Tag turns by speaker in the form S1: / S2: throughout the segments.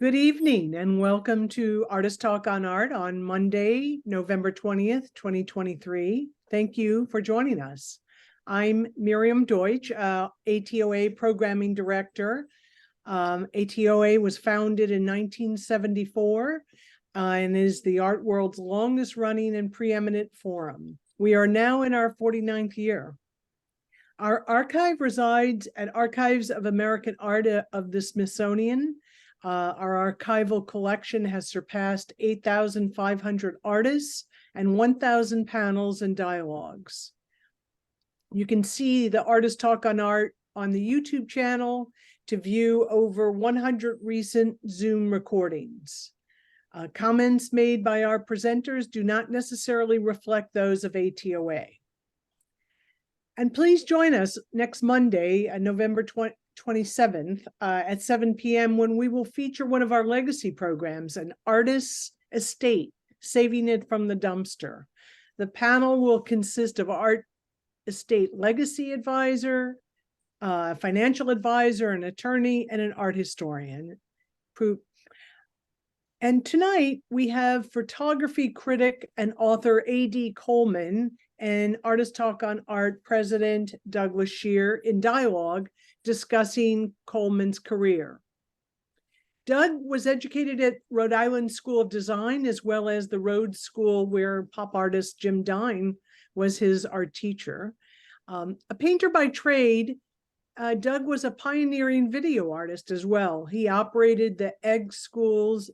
S1: Good evening and welcome to Artist Talk on Art on Monday, November 20th, 2023. Thank you for joining us. I'm Miriam Deutsch, ATOA Programming Director. ATOA was founded in 1974 and is the art world's longest running and preeminent forum. We are now in our 49th year. Our archive resides at Archives of American Art of the Smithsonian. Our archival collection has surpassed 8,500 artists and 1,000 panels and dialogues. You can see the Artist Talk on Art on the YouTube channel to view over 100 recent Zoom recordings. Comments made by our presenters do not necessarily reflect those of ATOA. And please join us next Monday, November 27th at 7 p.m. when we will feature one of our legacy programs, An Artist's Estate, Saving It from the Dumpster. The panel will consist of art estate legacy advisor, financial advisor, an attorney, and an art historian. And tonight we have photography critic and author A.D. Coleman and Artist Talk on Art President Douglas Shear in dialogue discussing Coleman's career. Doug was educated at Rhode Island School of Design as well as the Rhodes School where pop artist Jim Dine was his art teacher. A painter by trade, Doug was a pioneering video artist as well. He operated the Egg Stores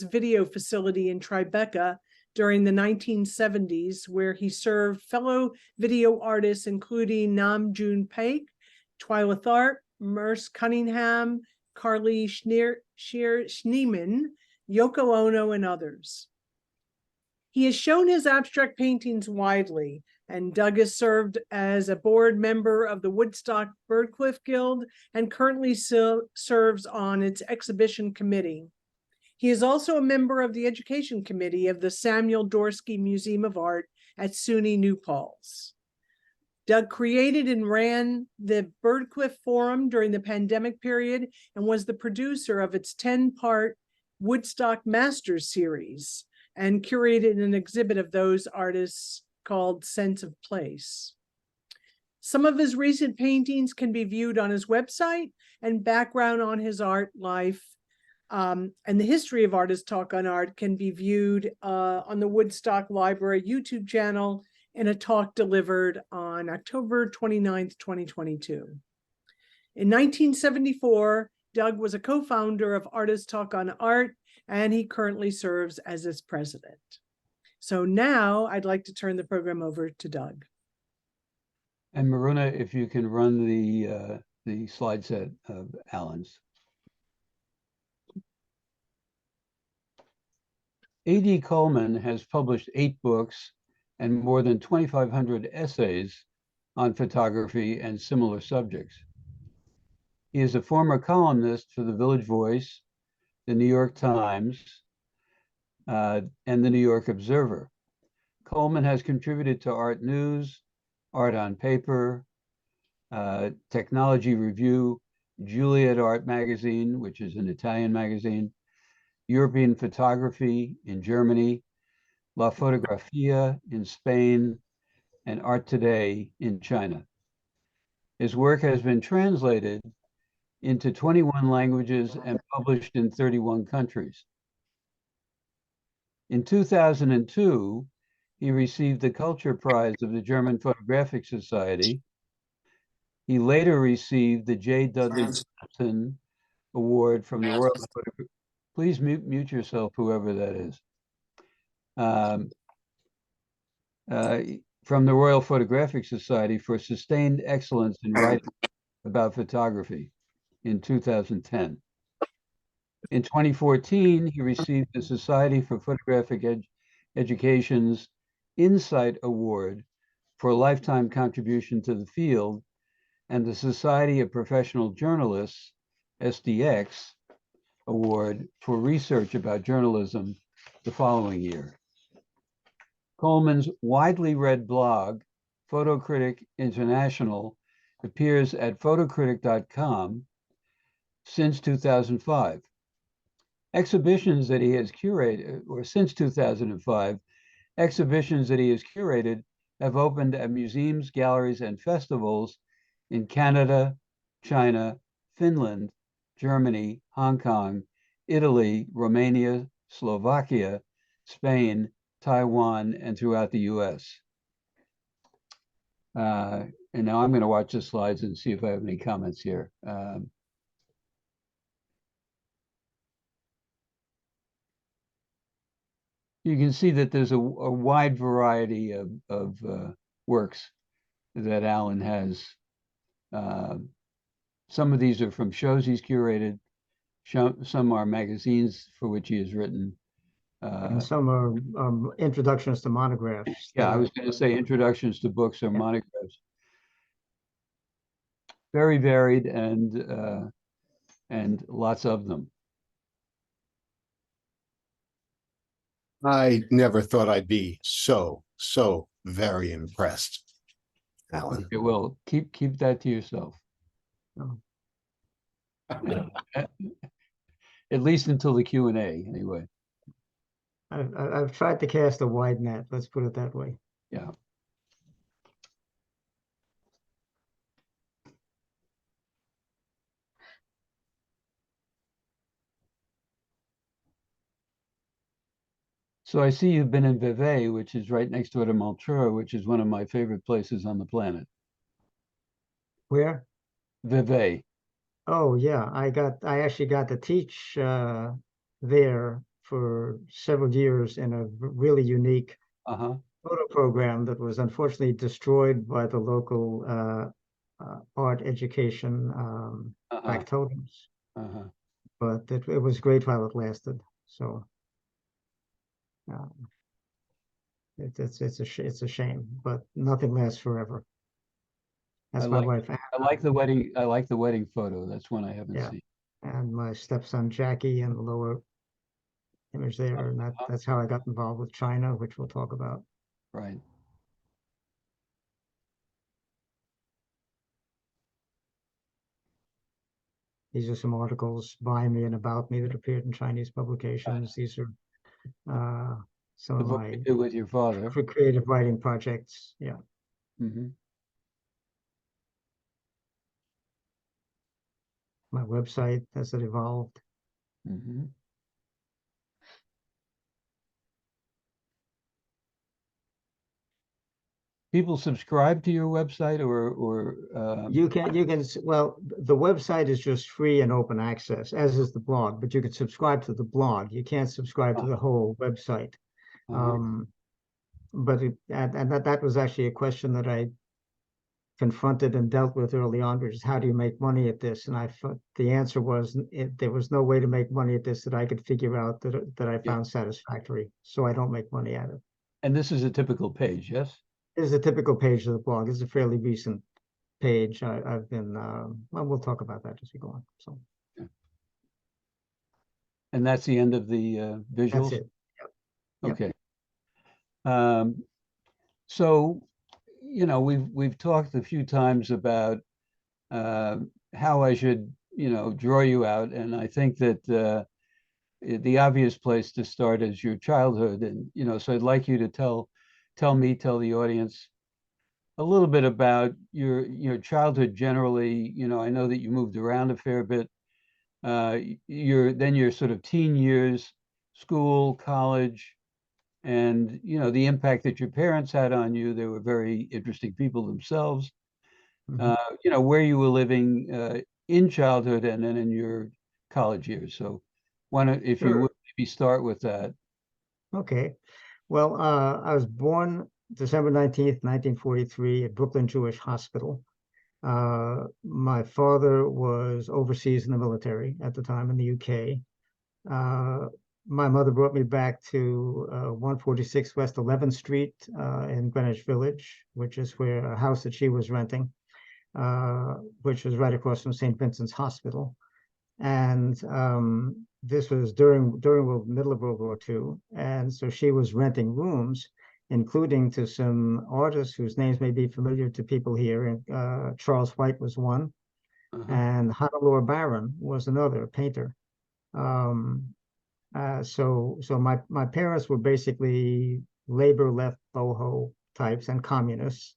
S1: video facility in Tribeca during the 1970s, where he served fellow video artists, including Nam June Paik, Twyla Tharp, Merce Cunningham, Carly Schneeman, Yoko Ono, and others. He has shown his abstract paintings widely, and Doug has served as a board member of the Woodstock Birdcliff Guild and currently serves on its exhibition committee. He is also a member of the education committee of the Samuel Dorsky Museum of Art at SUNY New Paltz. Doug created and ran the Birdcliff Forum during the pandemic period and was the producer of its 10-part Woodstock Masters series and curated an exhibit of those artists called Sense of Place. Some of his recent paintings can be viewed on his website, and background on his art life and the history of Artist Talk on Art can be viewed on the Woodstock Library YouTube channel in a talk delivered on October 29th, 2022. In 1974, Doug was a co-founder of Artist Talk on Art, and he currently serves as its president. So now I'd like to turn the program over to Doug.
S2: And Maruna, if you can run the slide set of Alan's. A.D. Coleman has published 8 books and more than 2,500 essays on photography and similar subjects. He is a former columnist for the Village Voice, the New York Times, and the New York Observer. Coleman has contributed to Art News, Art on Paper, Technology Review, Juliet Art Magazine, which is an Italian magazine, European Photography in Germany, La Fotografia in Spain, and Art Today in China. His work has been translated into 21 languages and published in 31 countries. In 2002, he received the Culture Prize of the German Photographic Society. He later received the J. Dudley Johnson Award from the Royal Photographic. Please mute yourself, whoever that is. From the Royal Photographic Society for sustained excellence in writing about photography in 2010. In 2014, he received the Society for Photographic Education's Insight Award for a lifetime contribution to the field, and the Society of Professional Journalists, SDX, Award for research about journalism the following year. Coleman's widely read blog, Photocritic International, appears at photocritic.com since 2005. Exhibitions that he has curated, or since 2005, exhibitions that he has curated have opened at museums, galleries, and festivals in Canada, China, Finland, Germany, Hong Kong, Italy, Romania, Slovakia, Spain, Taiwan, and throughout the US. And now I'm going to watch the slides and see if I have any comments here. You can see that there's a wide variety of works that Alan has. Some of these are from shows he's curated. Some are magazines for which he has written.
S3: And some are introductions to monographs.
S2: Yeah, I was going to say introductions to books or monographs. Very varied and lots of them.
S4: I never thought I'd be so very impressed, Alan.
S2: Okay, well, keep that to yourself.
S3: Oh.
S2: At least until the Q&A, anyway.
S3: I've tried to cast a wide net, let's put it that way.
S2: Yeah. So I see you've been in Vevey, which is right next door to Montreux, which is one of my favorite places on the planet.
S3: Where?
S2: Vevey.
S3: Oh yeah, I actually got to teach there for several years in a really unique photo program that was unfortunately destroyed by the local art education factotums. But it was great while it lasted. So it's a shame, but nothing lasts forever. That's my wife.
S2: I like the wedding. I like the wedding photo. That's one I haven't seen.
S3: And my stepson Jackie in the lower image there, and that's how I got involved with China, which we'll talk about.
S2: Right.
S3: These are some articles by me and about me that appeared in Chinese publications. These are some of my
S2: with your father
S3: for creative writing projects. Yeah. My website as it evolved.
S2: People subscribe to your website or
S3: you can well, the website is just free and open access, as is the blog, but you can subscribe to the blog. You can't subscribe to the whole website. But that was actually a question that I confronted and dealt with early on, which is how do you make money at this? And the answer was there was no way to make money at this that I could figure out that I found satisfactory. So I don't make money at it.
S2: And this is a typical page, yes?
S3: This is a typical page of the blog. It's a fairly recent page. I've been well, we'll talk about that as we go on. So.
S2: And that's the end of the visuals?
S3: That's it. Yep.
S2: Okay. So, you know, we've talked a few times about how I should, you know, draw you out, and I think that the obvious place to start is your childhood, and you know, so I'd like you to tell the audience a little bit about your childhood generally. You know, I know that you moved around a fair bit. Your sort of teen years, school, college, and you know the impact that your parents had on you. They were very interesting people themselves. You know, where you were living in childhood and then in your college years. So if you would maybe start with that.
S3: Okay. Well, I was born December 19th, 1943 at Brooklyn Jewish Hospital. My father was overseas in the military at the time in the UK. My mother brought me back to 146 West 11th Street in Greenwich Village, which is where a house that she was renting, which was right across from St. Vincent's Hospital. And this was during the middle of World War II. And so she was renting rooms, including to some artists whose names may be familiar to people here. And Charles White was one, and Hannelore Barron was another painter. So my parents were basically labor left boho types and communists.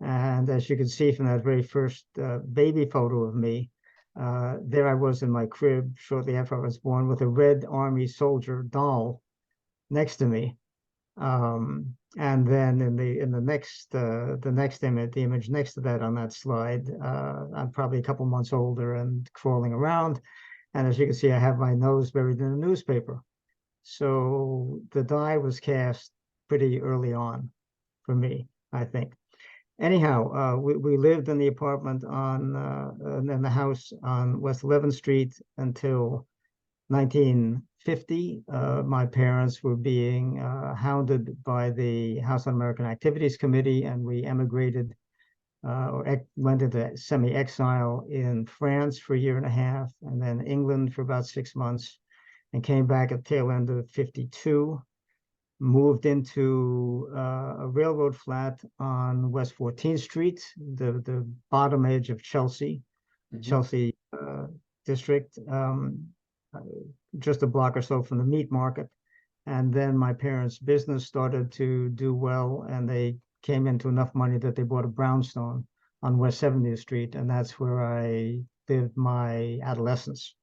S3: And as you can see from that very first baby photo of me, there I was in my crib shortly after I was born with a Red Army soldier doll next to me. And then in the next image, the image next to that on that slide, I'm probably a couple months older and crawling around. And as you can see, I have my nose buried in a newspaper. So the die was cast pretty early on for me, I think. Anyhow, we lived in the apartment in the house on West 11th Street until 1950. My parents were being hounded by the House Un-American Activities Committee, and we emigrated or went into semi-exile in France for a year and a half, and then England for about 6 months, and came back at the tail end of 52. Moved into a railroad flat on West 14th Street, the bottom edge of Chelsea, Chelsea district, just a block or so from the meat market. And then my parents' business started to do well, and they came into enough money that they bought a brownstone on West 70th Street, and that's where I lived my adolescence.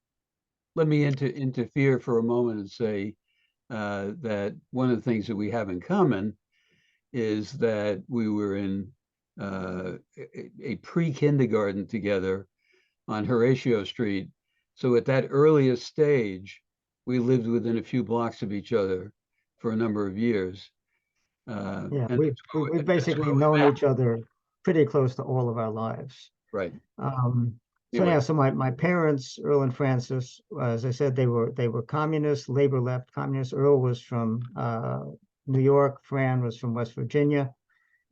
S2: Let me interfere for a moment and say that one of the things that we have in common is that we were in a pre-kindergarten together on Horatio Street. So at that earliest stage, we lived within a few blocks of each other for a number of years.
S3: Yeah,
S2: And
S3: we've basically known each other pretty close to all of our lives.
S2: right.
S3: So
S2: Anyway.
S3: yeah, so my parents, Earl and Frances, as I said, they were communists, labor left communists. Earl was from New York. Fran was from West Virginia.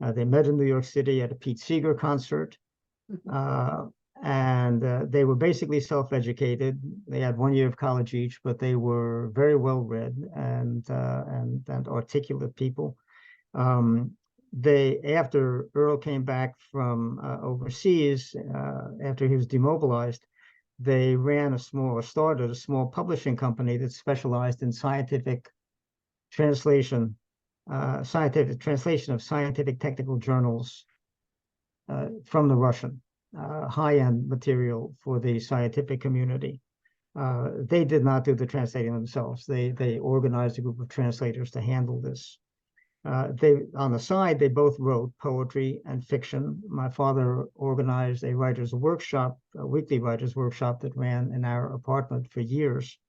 S3: They met in New York City at a Pete Seeger concert, and they were basically self-educated. They had 1 year of college each, but they were very well read and articulate people. After Earl came back from overseas, after he was demobilized, they started a small publishing company that specialized in scientific translation of scientific technical journals from the Russian, high-end material for the scientific community. They did not do the translating themselves. They organized a group of translators to handle this. On the side, they both wrote poetry and fiction. My father organized a weekly writers' workshop that ran in our apartment for years,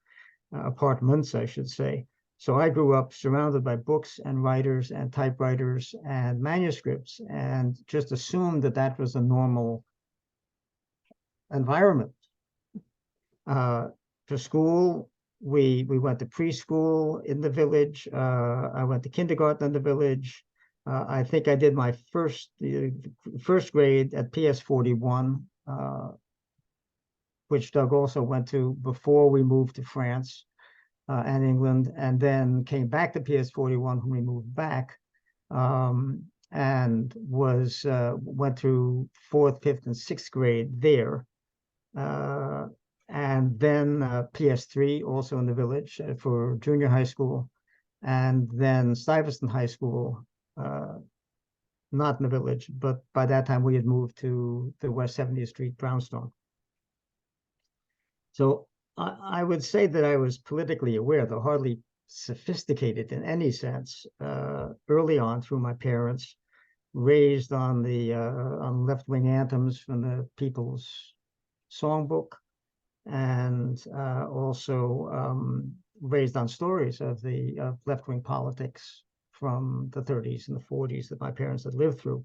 S3: apartments, I should say. So I grew up surrounded by books and writers and typewriters and manuscripts, and just assumed that that was a normal environment. For school, we went to preschool in the village. I went to kindergarten in the village. I think I did my first grade at PS 41, which Doug also went to before we moved to France and England, and then came back to PS 41 when we moved back, and went through 4th, 5th, and 6th grade there. And then PS3 also in the village for junior high school, and then Stuyvesant High School, not in the village, but by that time we had moved to the West 70th Street brownstone. So I would say that I was politically aware, though hardly sophisticated in any sense, early on through my parents, raised on left-wing anthems from the People's Songbook, and also raised on stories of left-wing politics from the 30s and the 40s that my parents had lived through.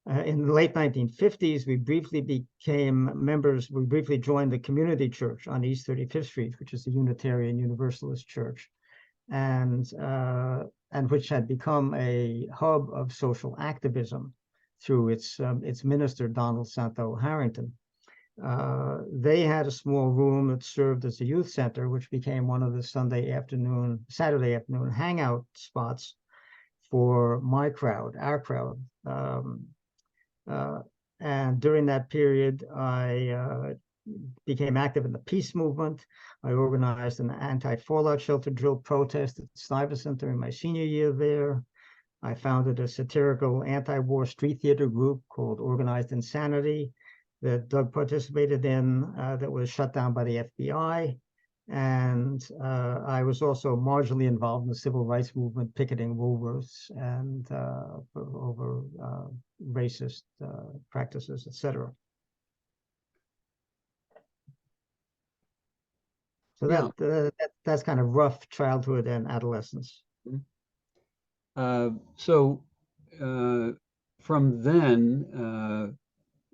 S3: In the late 1950s, we briefly became members. We briefly joined the community church on East 35th Street, which is a Unitarian Universalist church, and which had become a hub of social activism through its minister, Donald Santo Harrington. They had a small room that served as a youth center, which became one of the Saturday afternoon hangout spots for my crowd, our crowd. And during that period, I became active in the peace movement. I organized an anti-fallout shelter drill protest at the Stuyvesant during my senior year there. I founded a satirical anti-war street theater group called Organized Insanity that Doug participated in, that was shut down by the FBI. And I was also marginally involved in the civil rights movement, picketing Woolworths and over racist practices, etc. So
S2: Yeah.
S3: that's kind of rough childhood and adolescence.
S2: So from then,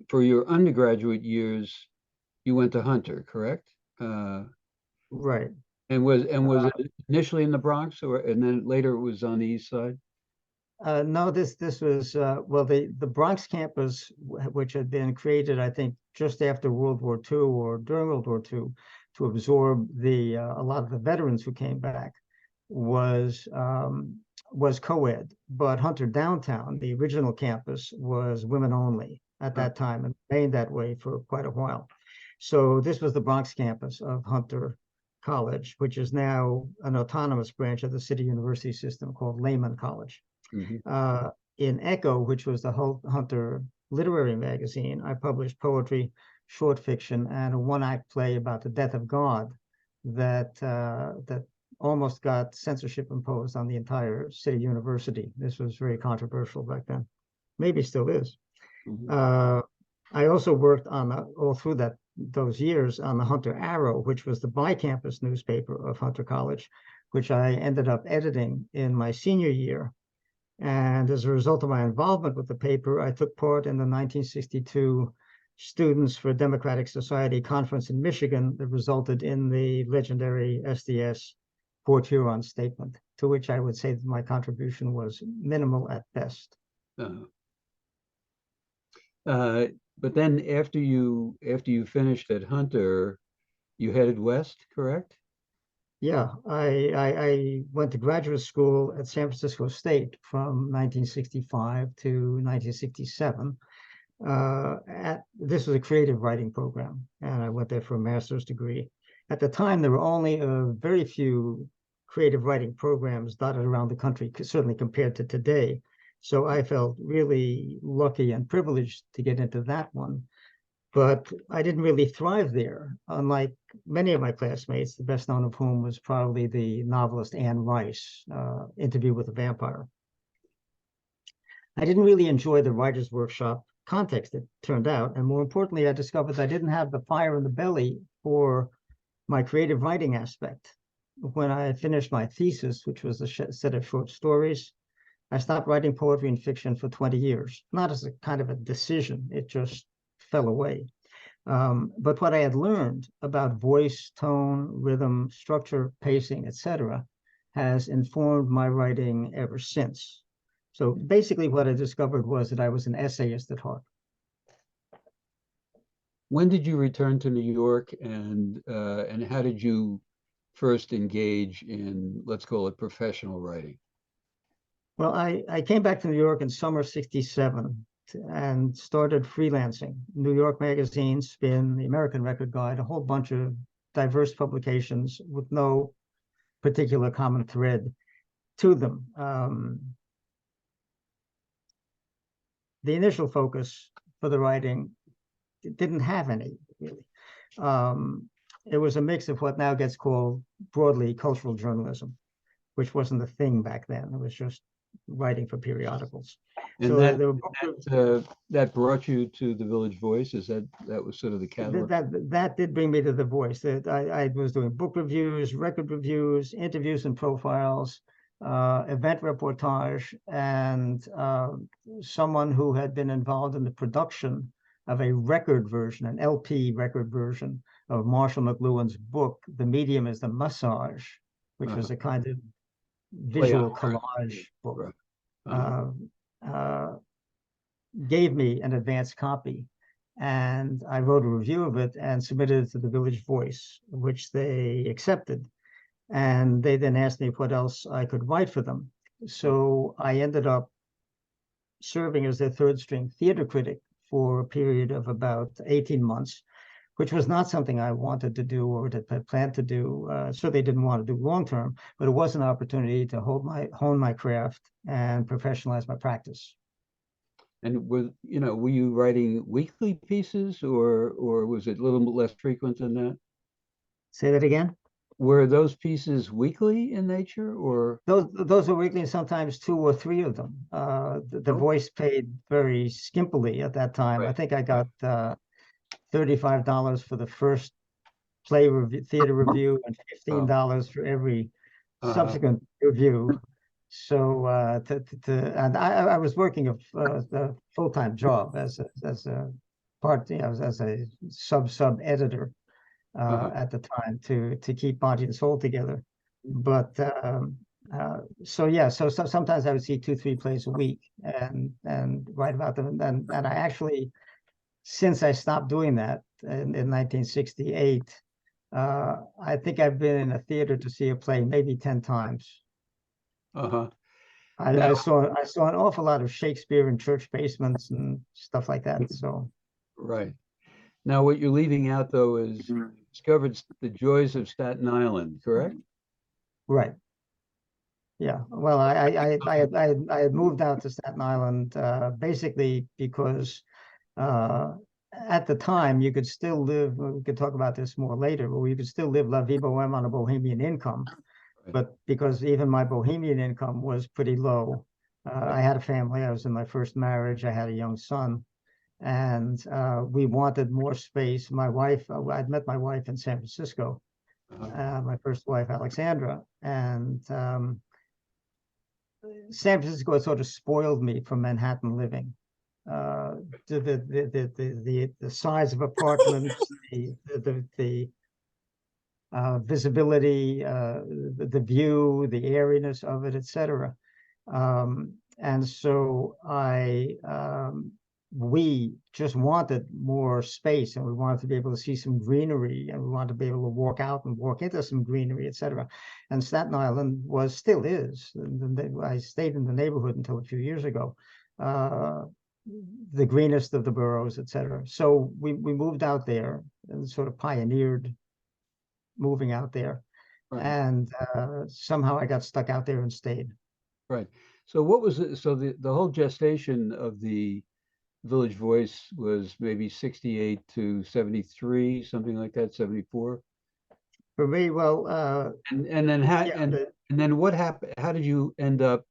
S2: for your undergraduate years, you went to Hunter, correct?
S3: Right.
S2: And was it initially in the Bronx, and then later it was on the East Side?
S3: No, this was well, the Bronx campus, which had been created, I think, just after World War II or during World War II, to absorb a lot of the veterans who came back, was co-ed. But Hunter Downtown, the original campus, was women only at that time and remained that way for quite a while. So this was the Bronx campus of Hunter College, which is now an autonomous branch of the City University system called Lehman College.
S2: Mm-hmm.
S3: In Echo, which was the Hunter literary magazine, I published poetry, short fiction, and a one-act play about the death of God that almost got censorship imposed on the entire City University. This was very controversial back then. Maybe still is.
S2: Mm-hmm.
S3: I also worked on all through those years on the Hunter Arrow, which was the bi-campus newspaper of Hunter College, which I ended up editing in my senior year. And as a result of my involvement with the paper, I took part in the 1962 Students for Democratic Society conference in Michigan that resulted in the legendary SDS Port Huron statement, to which I would say that my contribution was minimal at best.
S2: But then after you finished at Hunter, you headed west, correct?
S3: Yeah, I went to graduate school at San Francisco State from 1965 to 1967. This was a creative writing program, and I went there for a master's degree. At the time, there were only very few creative writing programs dotted around the country, certainly compared to today. So I felt really lucky and privileged to get into that one. But I didn't really thrive there, unlike many of my classmates, the best known of whom was probably the novelist Anne Rice, Interview with a Vampire. I didn't really enjoy the writer's workshop context, it turned out. And more importantly, I discovered I didn't have the fire in the belly for my creative writing aspect. When I finished my thesis, which was a set of short stories, I stopped writing poetry and fiction for 20 years, not as a kind of a decision, it just fell away. But what I had learned about voice, tone, rhythm, structure, pacing, etc., has informed my writing ever since. So basically what I discovered was that I was an essayist at heart.
S2: When did you return to New York, and how did you first engage in, let's call it, professional writing?
S3: Well, I came back to New York in summer '67 and started freelancing. New York Magazine, Spin, the American Record Guide, a whole bunch of diverse publications with no particular common thread to them. The initial focus for the writing didn't have any, really. It was a mix of what now gets called broadly cultural journalism, which wasn't a thing back then. It was just writing for periodicals.
S2: And
S3: so
S2: that brought you to the Village Voice. That was sort of the catalyst?
S3: That did bring me to the Voice. I was doing book reviews, record reviews, interviews and profiles, event reportage, and someone who had been involved in the production of a record version, an LP record version of Marshall McLuhan's book, The Medium is the Massage, which was a kind of visual collage book. Gave me an advanced copy, and I wrote a review of it and submitted it to the Village Voice, which they accepted. And they then asked me what else I could write for them. So I ended up serving as their third string theater critic for a period of about 18 months, which was not something I wanted to do or to plan to do. Certainly didn't want to do long term, but it was an opportunity to hone my craft and professionalize my practice.
S2: And were you writing weekly pieces, or was it a little bit less frequent than that?
S3: Say that again.
S2: Were those pieces weekly in nature, or?
S3: Those were weekly, and sometimes 2 or 3 of them. The
S2: Oh.
S3: Voice paid very skimpily at that time. I
S2: Right.
S3: think I got $35 for the first play review, theater review, and $15 for every subsequent review. So and I was working a full-time job as a part, as a sub editor at the time to keep Body and Soul together. But so sometimes I would see 2, 3 plays a week and write about them. And I actually, since I stopped doing that in 1968, I think I've been in a theater to see a play maybe 10 times.
S2: Uh-huh.
S3: I saw an awful lot of Shakespeare in church basements and stuff like that. So
S2: Right. Now, what you're leaving out, though, is discovered the joys of Staten Island, correct?
S3: right. Yeah, well, I had moved out to Staten Island basically because at the time you could still live. We could talk about this more later, but you could still live la vie bohème on a bohemian income.
S2: Right.
S3: But because even my bohemian income was pretty low, I had a family. I was in my first marriage. I had a young son, and we wanted more space. My wife, I'd met my wife in San Francisco, my first wife, Alexandra, and San Francisco had sort of spoiled me from Manhattan living. The size of apartments, the visibility, the view, the airiness of it, etc. And so we just wanted more space, and we wanted to be able to see some greenery, and we wanted to be able to walk out and walk into some greenery, etc. And Staten Island still is. I stayed in the neighborhood until a few years ago, the greenest of the boroughs, etc. So we moved out there and sort of pioneered moving out there.
S2: Right.
S3: And somehow I got stuck out there and stayed.
S2: Right. So what was it? So the whole gestation of the Village Voice was maybe 68 to 73, something like that, 74.
S3: For me, well,
S2: and then what happened? How did you end up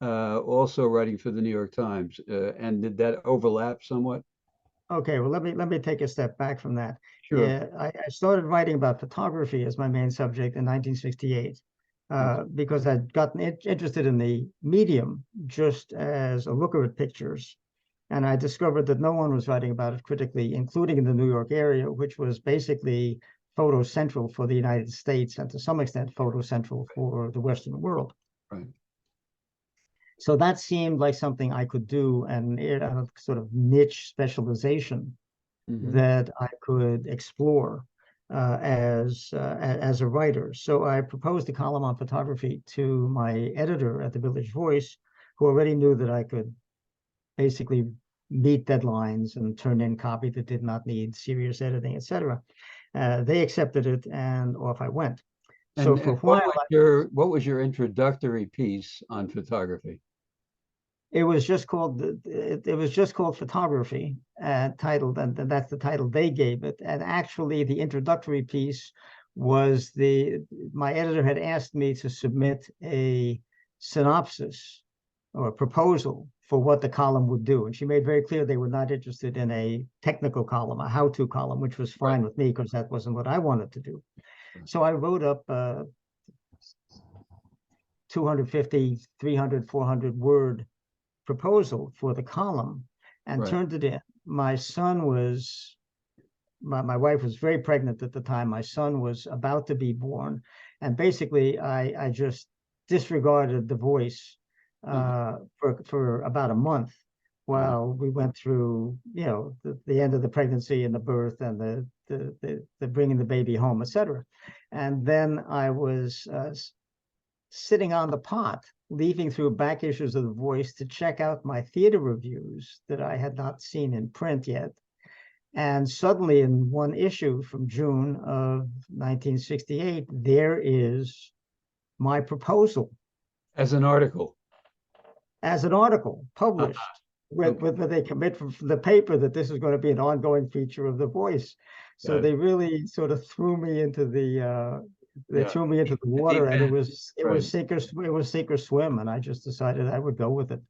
S2: also writing for the New York Times? And did that overlap somewhat?
S3: okay, well, let me take a step back from that.
S2: Sure.
S3: Yeah, I started writing about photography as my main subject in 1968 because I'd gotten interested in the medium just as a looker at pictures. And I discovered that no one was writing about it critically, including in the New York area, which was basically photo central for the United States and to some extent photo central for the Western world.
S2: Right.
S3: So that seemed like something I could do, and a sort of niche specialization that I could explore as a writer. So I proposed a column on photography to my editor at the Village Voice, who already knew that I could basically meet deadlines and turn in copy that did not need serious editing, etc. They accepted it, and off I went. So for a while,
S2: what was your introductory piece on photography?
S3: it was just called photography, titled, and that's the title they gave it. And actually, the introductory piece was my editor had asked me to submit a synopsis or a proposal for what the column would do. And she made very clear they were not interested in a technical column, a how-to column, which was fine with me because that wasn't what I wanted to do. So I wrote up 250, 300, 400 word proposal for the column and turned it in. My son was, my wife was very pregnant at the time. My son was about to be born. And basically, I just disregarded the Voice for about a month while we went through, the end of the pregnancy and the birth and the bringing the baby home, etc. And then I was sitting on the pot, leafing through back issues of the Voice to check out my theater reviews that I had not seen in print yet. And suddenly in one issue from June of 1968, there is my proposal
S2: As an article.
S3: as an article published
S2: Okay.
S3: with they commit from the paper that this is going to be an ongoing feature of The Voice. So
S2: Got it.
S3: they really sort of threw me into the
S2: Yeah.
S3: threw me into the
S2: deep
S3: water, and
S2: end.
S3: it
S2: Right.
S3: was sink or swim, and I just decided I would go with it.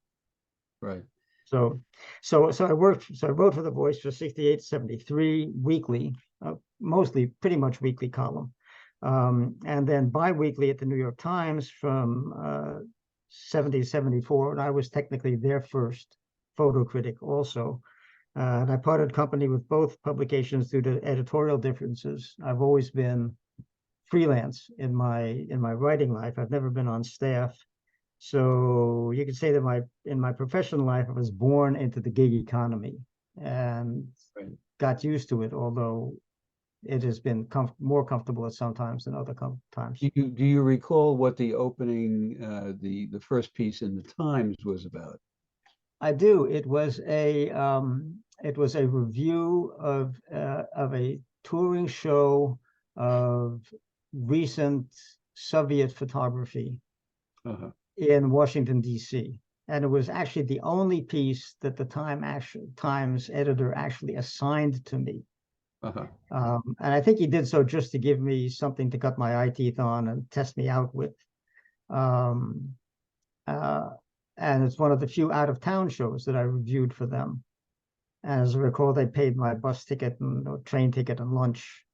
S2: Right.
S3: So I wrote for The Voice for 68, 73 weekly, mostly pretty much weekly column. And then bi-weekly at the New York Times from 70, 74, and I was technically their first photo critic also. And I parted company with both publications due to editorial differences. I've always been freelance in my writing life. I've never been on staff. So you could say that in my professional life, I was born into the gig economy and
S2: Right.
S3: got used to it, although it has been more comfortable at some times than other times.
S2: Do you recall what the opening, the first piece in the Times was about?
S3: I do. It was a review of a touring show of recent Soviet photography
S2: Uh-huh.
S3: in Washington, D.C. And it was actually the only piece that the Times editor actually assigned to me.
S2: Uh-huh.
S3: And I think he did so just to give me something to cut my eye teeth on and test me out with. Um, and it's one of the few out-of-town shows that I reviewed for them. And as I recall, they paid my bus ticket and train ticket and lunch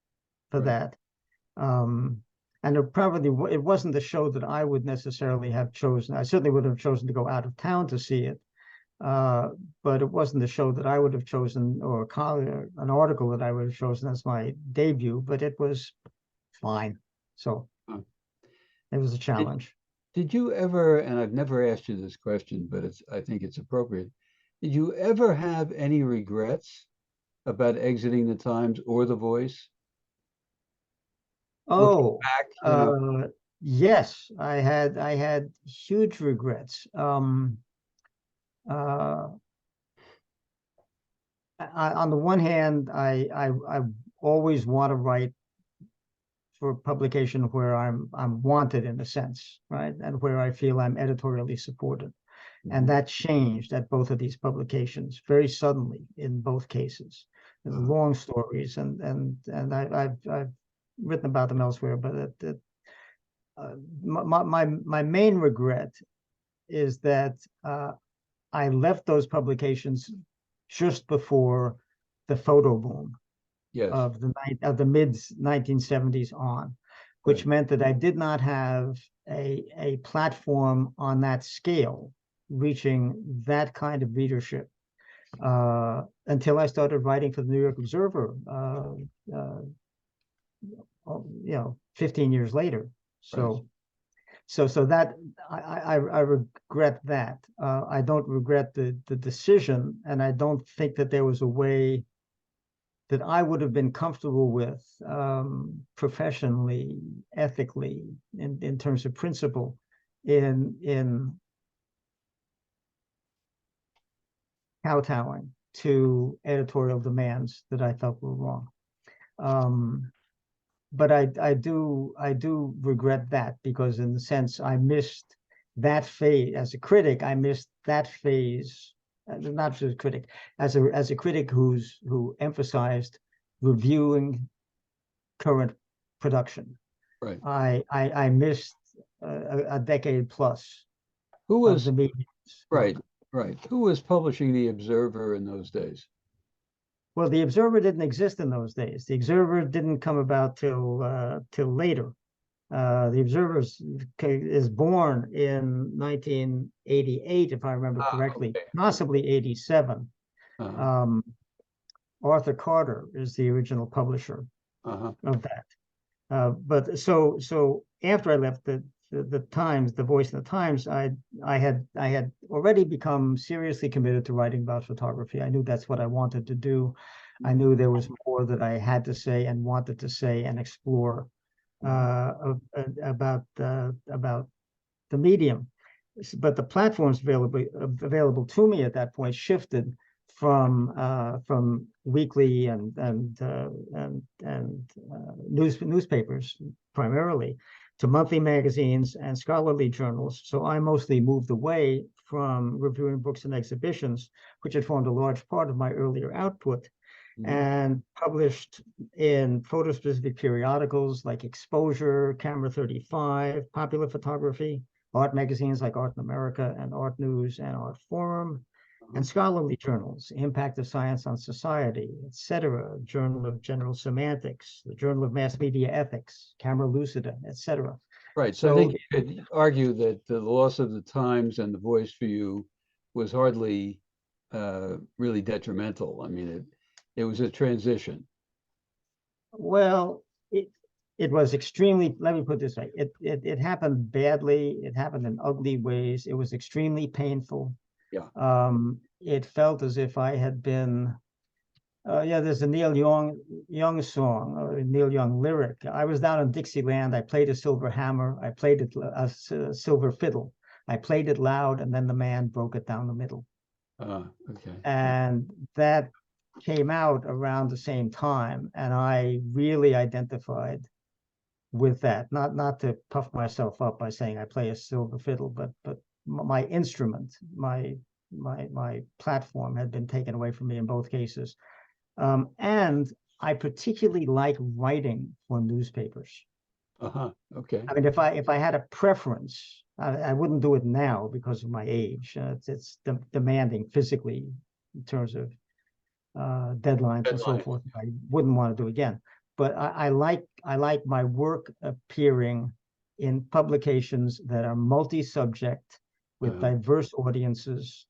S3: for
S2: Right.
S3: that. And it wasn't the show that I would necessarily have chosen. I certainly would have chosen to go out of town to see it, but it wasn't the show that I would have chosen, or an article that I would have chosen as my debut. But it was fine, so it was a challenge.
S2: Did you ever, and I've never asked you this question, but I think it's appropriate. Did you ever have any regrets about exiting the Times or The Voice?
S3: Oh,
S2: Back,
S3: yes, I had huge regrets. On the one hand, I always want to write for publication where I'm wanted in a sense, right, and where I feel I'm editorially supported. And that changed at both of these publications very suddenly in both cases. There's long stories, and I've written about them elsewhere, but my main regret is that I left those publications just before the photo boom
S2: Yes.
S3: of the mid 1970s on, which
S2: Right.
S3: meant that I did not have a platform on that scale, reaching that kind of readership, until I started writing for the New York Observer, 15 years later. So that I regret that. I don't regret the decision, and I don't think that there was a way that I would have been comfortable with, professionally, ethically, in terms of principle, in kowtowing to editorial demands that I felt were wrong. But I do regret that, because in the sense I missed that phase as a critic. I missed that phase, not as a critic, as a critic who emphasized reviewing current production.
S2: Right.
S3: I missed a decade plus
S2: Who
S3: of
S2: was
S3: the mediums.
S2: right? Right. Who was publishing the Observer in those days?
S3: Well, the Observer didn't exist in those days. The Observer didn't come about till later. The Observer is born in 1988, if I remember correctly,
S2: Okay.
S3: possibly 87. Arthur Carter is the original publisher of that. But so after I left the Times, The Voice and the Times, I had already become seriously committed to writing about photography. I knew that's what I wanted to do. I knew there was more that I had to say and wanted to say and explore about the medium. But the platforms available to me at that point shifted from weekly and newspapers primarily to monthly magazines and scholarly journals. So I mostly moved away from reviewing books and exhibitions, which had formed a large part of my earlier output, and published in photo-specific periodicals like Exposure, Camera 35, Popular Photography, art magazines like Art in America and Art News and Art Forum, and scholarly journals, Impact of Science on Society, etc., Journal of General Semantics, the Journal of Mass Media Ethics, Camera Lucida, etc.
S2: Right. So I think you could argue that the loss of the Times and the Voice for you was hardly really detrimental. I mean, it was a transition.
S3: Well, it was extremely, let me put it this way, it happened badly, it happened in ugly ways, it was extremely painful.
S2: Yeah.
S3: It felt as if I had been, there's a Neil Young song, a Neil Young lyric. I was down in Dixieland, I played a silver hammer, I played a silver fiddle, I played it loud, and then the man broke it down the middle.
S2: Okay.
S3: And that came out around the same time, and I really identified with that. Not to puff myself up by saying I play a silver fiddle, but my instrument, my platform had been taken away from me in both cases. And I particularly like writing for newspapers.
S2: Okay.
S3: I mean, if I had a preference, I wouldn't do it now because of my age. It's demanding physically in terms of deadlines and so forth. I wouldn't want to do again. But I like my work appearing in publications that are multi-subject with diverse audiences,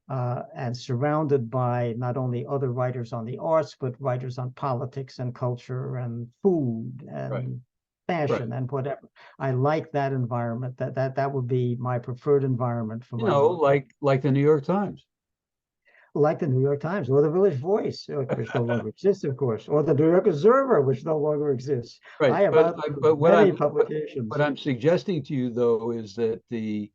S3: and surrounded by not only other writers on the arts, but writers on politics and culture and food and fashion and whatever. I like that environment. That would be my preferred environment for my work.
S2: like the New York Times.
S3: Like the New York Times or the Village Voice, which no longer exists, of course, or the New York Observer, which no longer exists.
S2: Right.
S3: I have many publications.
S2: What I'm suggesting to you, though, is that the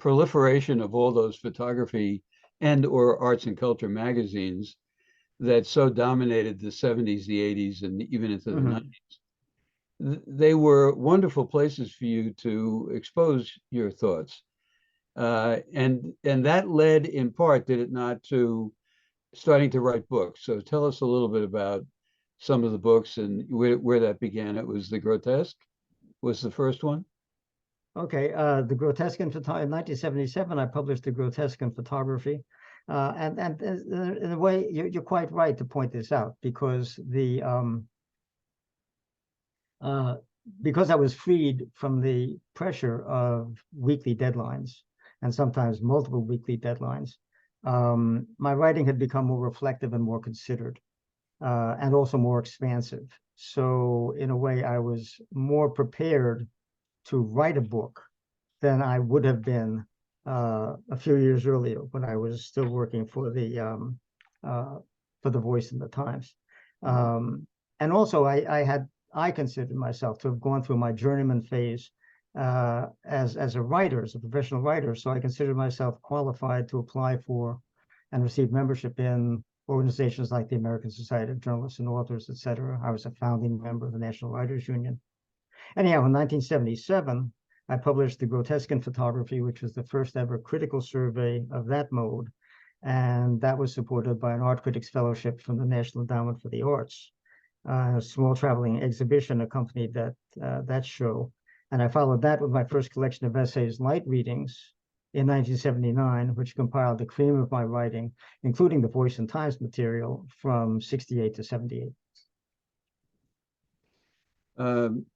S2: proliferation of all those photography and or arts and culture magazines that so dominated the 70s, the 80s, and even into the 90s, they were wonderful places for you to expose your thoughts. And that led in part, did it not, to starting to write books. So tell us a little bit about some of the books and where that began. It was The Grotesque was the first one.
S3: Okay, The Grotesque in 1977, I published The Grotesque in Photography. And in a way, you're quite right to point this out, because because I was freed from the pressure of weekly deadlines, and sometimes multiple weekly deadlines, my writing had become more reflective and more considered, and also more expansive. So in a way, I was more prepared to write a book than I would have been a few years earlier when I was still working for the Voice and the Times. And also, I considered myself to have gone through my journeyman phase as a writer, as a professional writer. So I considered myself qualified to apply for and receive membership in organizations like the American Society of Journalists and Authors, etc. I was a founding member of the National Writers Union. Anyhow, in 1977, I published The Grotesque in Photography, which was the first ever critical survey of that mode. And that was supported by an Art Critics Fellowship from the National Endowment for the Arts. A small traveling exhibition accompanied that show. And I followed that with my first collection of essays, Light Readings, in 1979, which compiled the cream of my writing, including the Voice and Times material from 68 to 78.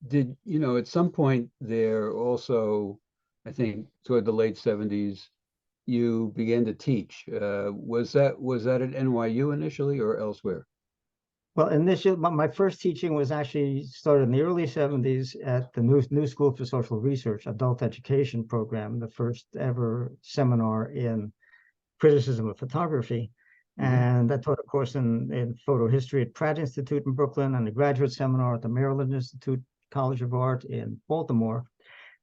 S2: Did at some point there also, I think toward the late 70s, you began to teach. Was that at NYU initially or elsewhere?
S3: Well, initially, my first teaching was actually started in the early 70s at the New School for Social Research adult education program, the first ever seminar in criticism of photography. And I taught a course in photo history at Pratt Institute in Brooklyn and a graduate seminar at the Maryland Institute College of Art in Baltimore.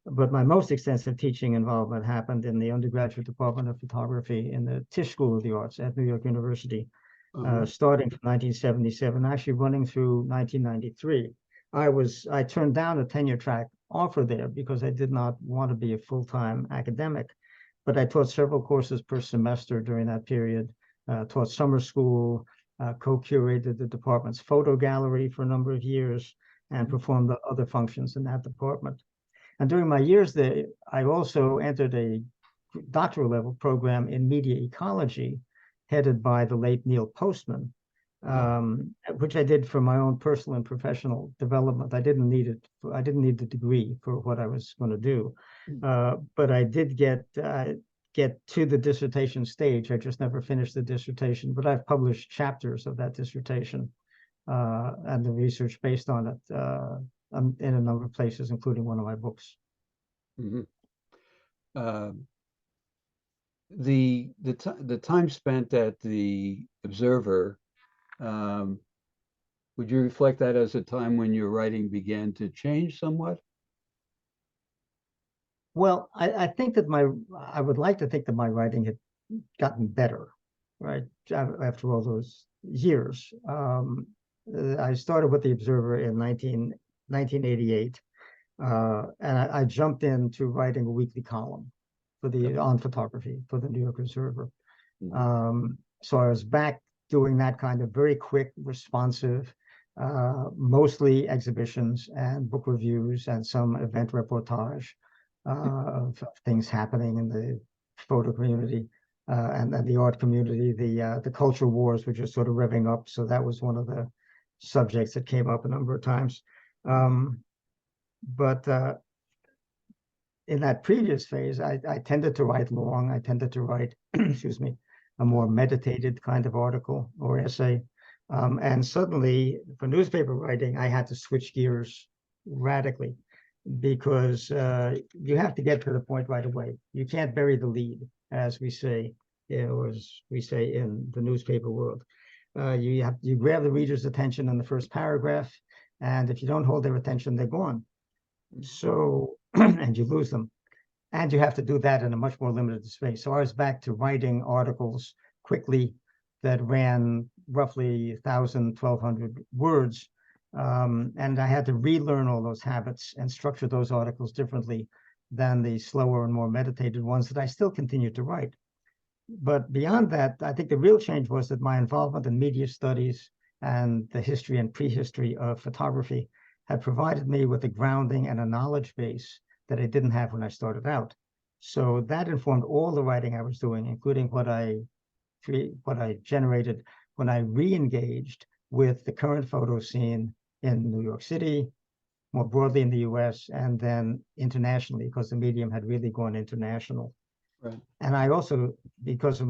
S3: But my most extensive teaching involvement happened in the undergraduate department of photography in the Tisch School of the Arts at New York University, starting from 1977, actually running through 1993. I turned down a tenure track offer there because I did not want to be a full-time academic, but I taught several courses per semester during that period, taught summer school, co-curated the department's photo gallery for a number of years, and performed the other functions in that department. And during my years there, I also entered a doctoral level program in media ecology, headed by the late Neil Postman, which I did for my own personal and professional development. I didn't need it. I didn't need the degree for what I was going to do, but I did get to the dissertation stage. I just never finished the dissertation, but I've published chapters of that dissertation and the research based on it in a number of places, including one of my books.
S2: The time spent at the Observer, would you reflect that as a time when your writing began to change somewhat?
S3: Well, I think that I would like to think that my writing had gotten better, right? After all those years. I started with the Observer in 1988, and I jumped into writing a weekly column on photography for the New York Observer. So I was back doing that kind of very quick, responsive, mostly exhibitions and book reviews and some event reportage of things happening in the photo community and the art community. The culture wars were just sort of revving up, so that was one of the subjects that came up a number of times. But in that previous phase, I tended to write long. I tended to write, excuse me, a more meditated kind of article or essay. And suddenly, for newspaper writing, I had to switch gears radically because you have to get to the point right away. You can't bury the lead, as we say, or as we say in the newspaper world. You grab the reader's attention in the first paragraph, and if you don't hold their attention, they're gone. So, and you lose them. And you have to do that in a much more limited space. So I was back to writing articles quickly that ran roughly 1,000, 1,200 words. And I had to relearn all those habits and structure those articles differently than the slower and more meditated ones that I still continue to write. But beyond that, I think the real change was that my involvement in media studies and the history and prehistory of photography had provided me with a grounding and a knowledge base that I didn't have when I started out. So that informed all the writing I was doing, including what I generated when I re-engaged with the current photo scene in New York City, more broadly in the US, and then internationally, because the medium had really gone international.
S2: Right.
S3: And I also, because of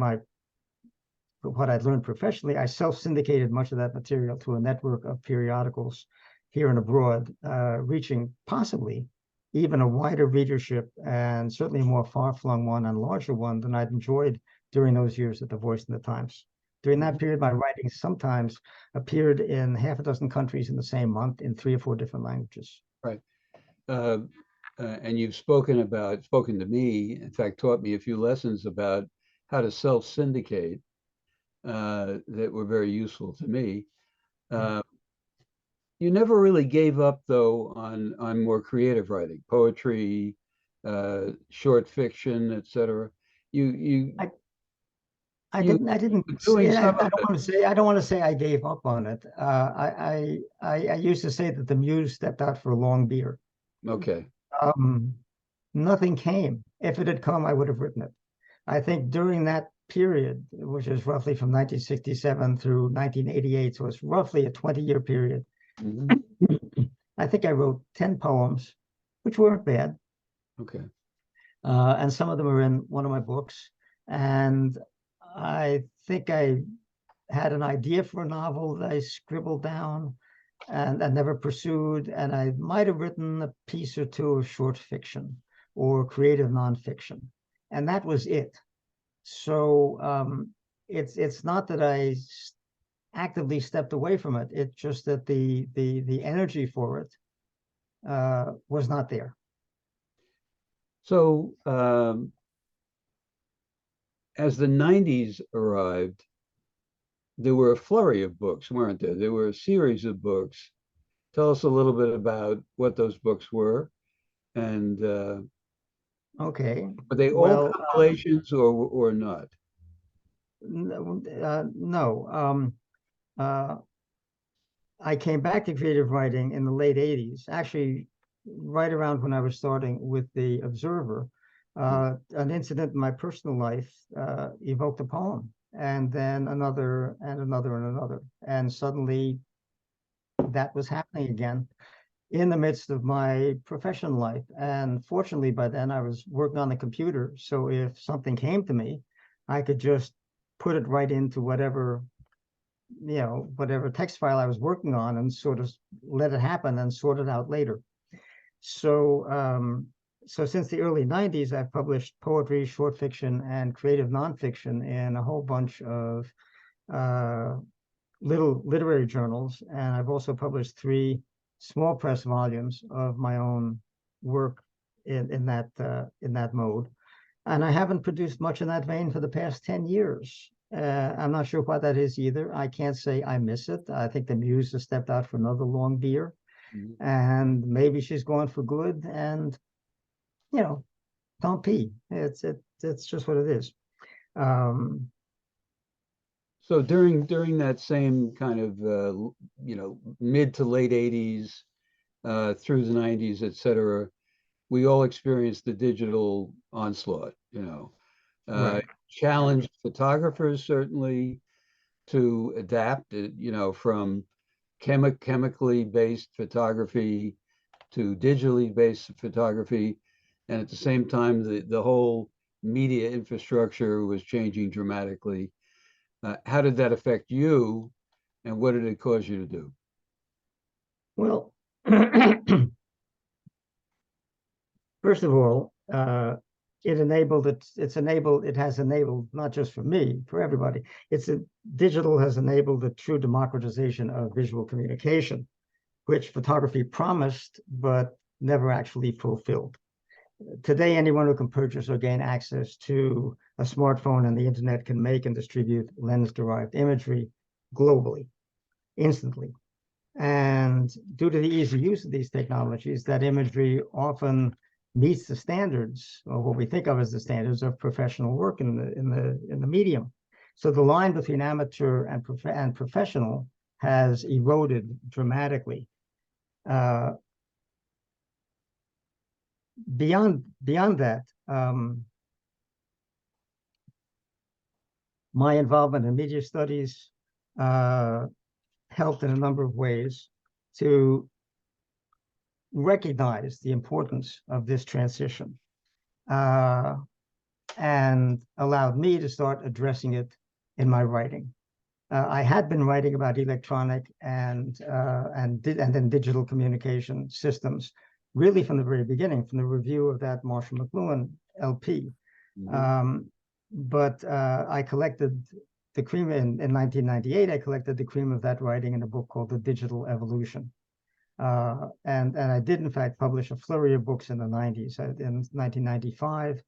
S3: what I'd learned professionally, I self-syndicated much of that material to a network of periodicals here and abroad, reaching possibly even a wider readership and certainly a more far-flung one and larger one than I'd enjoyed during those years at The Voice and the Times. During that period, my writings sometimes appeared in half a dozen countries in the same month in 3 or 4 different languages.
S2: Right. And you've spoken to me, in fact, taught me a few lessons about how to self-syndicate that were very useful to me. You never really gave up, though, on more creative writing, poetry, short fiction, etc.
S3: I don't want to say I gave up on it. I used to say that the muse stepped out for a long beer.
S2: Okay.
S3: Nothing came. If it had come, I would have written it. I think during that period, which is roughly from 1967 through 1988, so it's roughly a 20-year period, I think I wrote 10 poems, which weren't bad.
S2: Okay.
S3: And some of them are in one of my books. And I think I had an idea for a novel that I scribbled down and I never pursued. And I might have written a piece or two of short fiction or creative nonfiction. And that was it. So it's not that I actively stepped away from it. It's just that the energy for it was not there.
S2: So as the 90s arrived, there were a flurry of books, weren't there? There were a series of books. Tell us a little bit about what those books were, and
S3: Okay.
S2: were they all
S3: Well,
S2: compilations or not?
S3: no. Uh, I came back to creative writing in the late 80s, actually, right around when I was starting with the Observer. An incident in my personal life evoked a poem, and then another, and another, and another. And suddenly that was happening again in the midst of my professional life. And fortunately, by then I was working on the computer. So if something came to me, I could just put it right into whatever, whatever text file I was working on and sort of let it happen and sort it out later. So, so since the early 90s, I've published poetry, short fiction, and creative nonfiction in a whole bunch of little literary journals. And I've also published 3 small press volumes of my own work in that mode. And I haven't produced much in that vein for the past 10 years. I'm not sure why that is either. I can't say I miss it. I think the muse has stepped out for another long beer, and maybe she's gone for good. And tant pis. It's just what it is.
S2: So during that same kind of mid to late 80s through the 90s, et cetera, we all experienced the digital onslaught,
S3: Right.
S2: challenged photographers certainly to adapt, from chemically based photography to digitally based photography. And at the same time, the whole media infrastructure was changing dramatically. How did that affect you, and what did it cause you to do?
S3: Well, first of all, it has enabled, not just for me, for everybody. Digital has enabled the true democratization of visual communication, which photography promised, but never actually fulfilled. Today, anyone who can purchase or gain access to a smartphone and the internet can make and distribute lens-derived imagery globally, instantly. And due to the easy use of these technologies, that imagery often meets the standards, or what we think of as the standards of professional work in the medium. So the line between amateur and professional has eroded dramatically. Beyond that, my involvement in media studies helped in a number of ways to recognize the importance of this transition, and allowed me to start addressing it in my writing. I had been writing about electronic and then digital communication systems really from the very beginning, from the review of that Marshall McLuhan LP. But I collected the cream in 1998. I collected the cream of that writing in a book called The Digital Evolution. And I did, in fact, publish a flurry of books in the 90s. In 1995,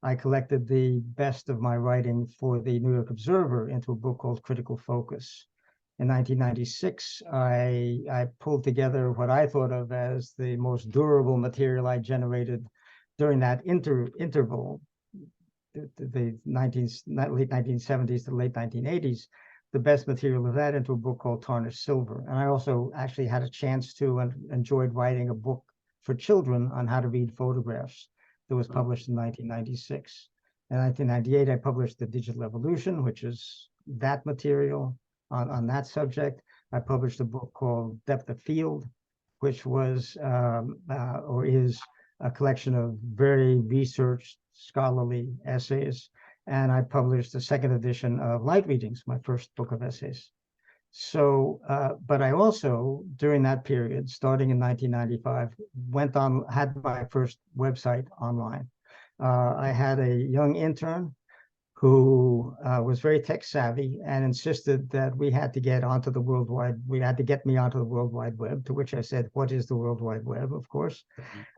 S3: I collected the best of my writing for the New York Observer into a book called Critical Focus. In 1996, I pulled together what I thought of as the most durable material I generated during that interval, the late 1970s to late 1980s, the best material of that into a book called Tarnished Silver. And I also actually had a chance to and enjoyed writing a book for children on how to read photographs that was published in 1996. In 1998, I published The Digital Evolution, which is that material on that subject. I published a book called Depth of Field, which was or is a collection of very researched scholarly essays. And I published the 2nd edition of Light Readings, my first book of essays. So, but I also, during that period, starting in 1995, had my first website online. I had a young intern who was very tech savvy and insisted that we had to get me onto the World Wide Web, to which I said, what is the World Wide Web, of course.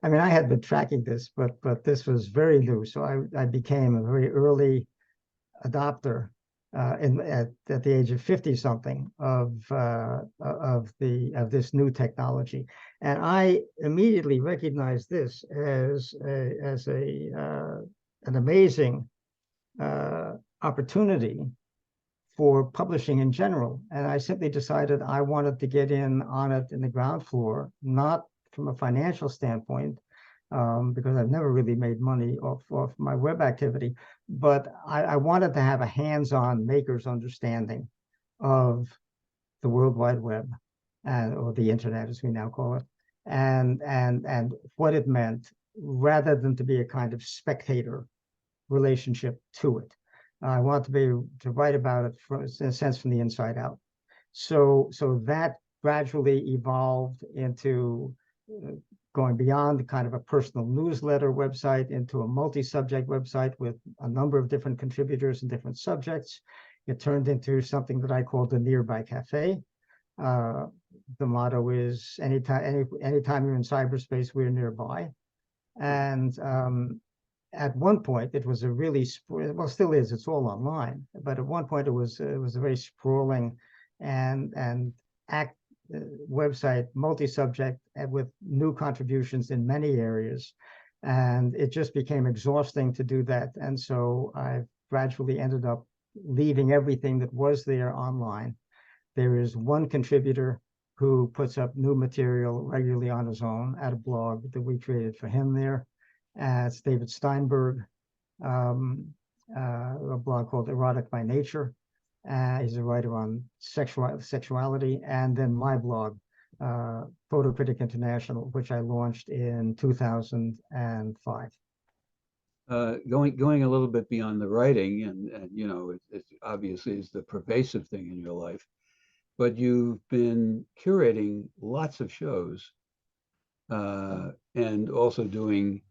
S3: I mean, I had been tracking this, but this was very new. So I became a very early adopter at the age of 50 something of this new technology, and I immediately recognized this as an amazing opportunity for publishing in general. And I simply decided I wanted to get in on it in the ground floor, not from a financial standpoint, because I've never really made money off my web activity, but I wanted to have a hands-on maker's understanding of the World Wide Web, or the internet as we now call it, and what it meant, rather than to be a kind of spectator relationship to it. I want to be to write about it in a sense from the inside out. So that gradually evolved into going beyond the kind of a personal newsletter website into a multi-subject website with a number of different contributors and different subjects. It turned into something that I call the Nearby Cafe. The motto is anytime you're in cyberspace, we're nearby. And at one point, it was a really, well, still is, it's all online, but at one point it was a very sprawling and website, multi-subject, with new contributions in many areas. And it just became exhausting to do that. And so I gradually ended up leaving everything that was there online. There is one contributor who puts up new material regularly on his own at a blog that we created for him there. It's David Steinberg, a blog called Erotic by Nature. He's a writer on sexuality. And then my blog, Photo Critic International, which I launched in 2005.
S2: Going a little bit beyond the writing, and you know, it obviously is the pervasive thing in your life, but you've been curating lots of shows, and also doing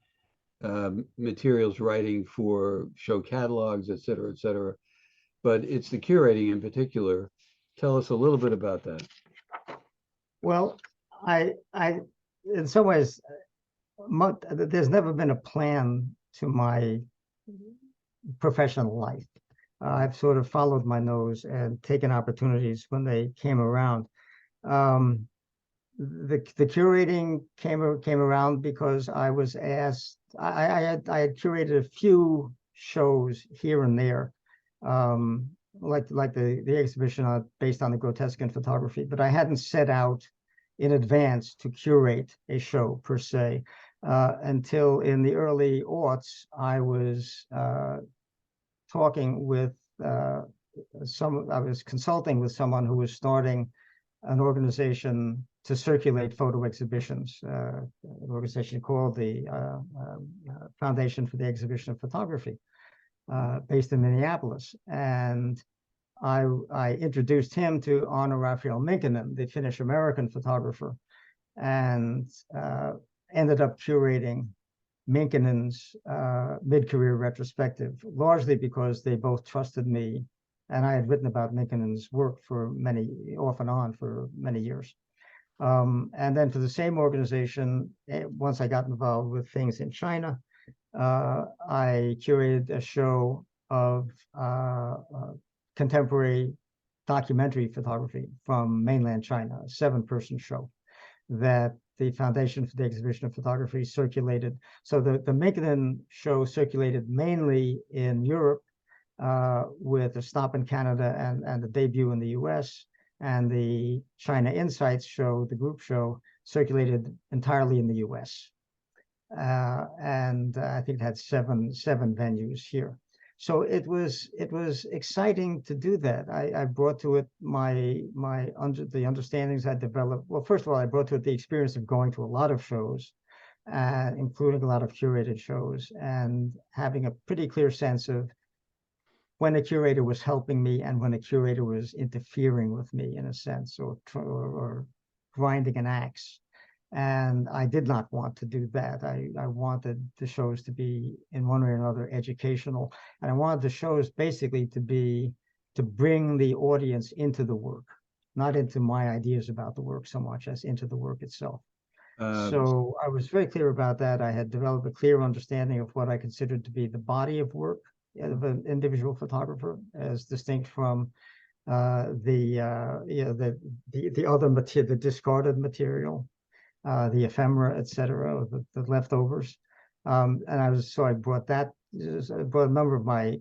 S2: materials, writing for show catalogs, et cetera, et cetera. But it's the curating in particular. Tell us a little bit about that.
S3: Well, I in some ways, there's never been a plan to my professional life. I've sort of followed my nose and taken opportunities when they came around. The curating came around because I was asked. I had curated a few shows here and there, like the exhibition based on the grotesque in photography, but I hadn't set out in advance to curate a show per se until in the early aughts. I was talking with I was consulting with someone who was starting an organization to circulate photo exhibitions, an organization called the Foundation for the Exhibition of Photography, based in Minneapolis. And I introduced him to Arno Raphael Minkinen, the Finnish-American photographer, and ended up curating Minkinen's mid-career retrospective, largely because they both trusted me, and I had written about Minkinen's work off and on for many years. And then for the same organization, once I got involved with things in China, I curated a show of contemporary documentary photography from mainland China, a 7-person show that the Foundation for the Exhibition of Photography circulated. So the Minkinen show circulated mainly in Europe, with a stop in Canada and a debut in the US. And the China Insights show, the group show, circulated entirely in the US. And I think it had seven venues here. So it was exciting to do that. I brought to it the understandings I developed. Well, first of all, I brought to it the experience of going to a lot of shows, including a lot of curated shows, and having a pretty clear sense of when a curator was helping me and when a curator was interfering with me, in a sense, or grinding an axe. And I did not want to do that. I wanted the shows to be, in one way or another, educational. And I wanted the shows basically to bring the audience into the work, not into my ideas about the work so much as into the work itself. So I was very clear about that. I had developed a clear understanding of what I considered to be the body of work of an individual photographer, as distinct from the other material, the discarded material, the ephemera, etc., the leftovers. And I brought I brought a number of my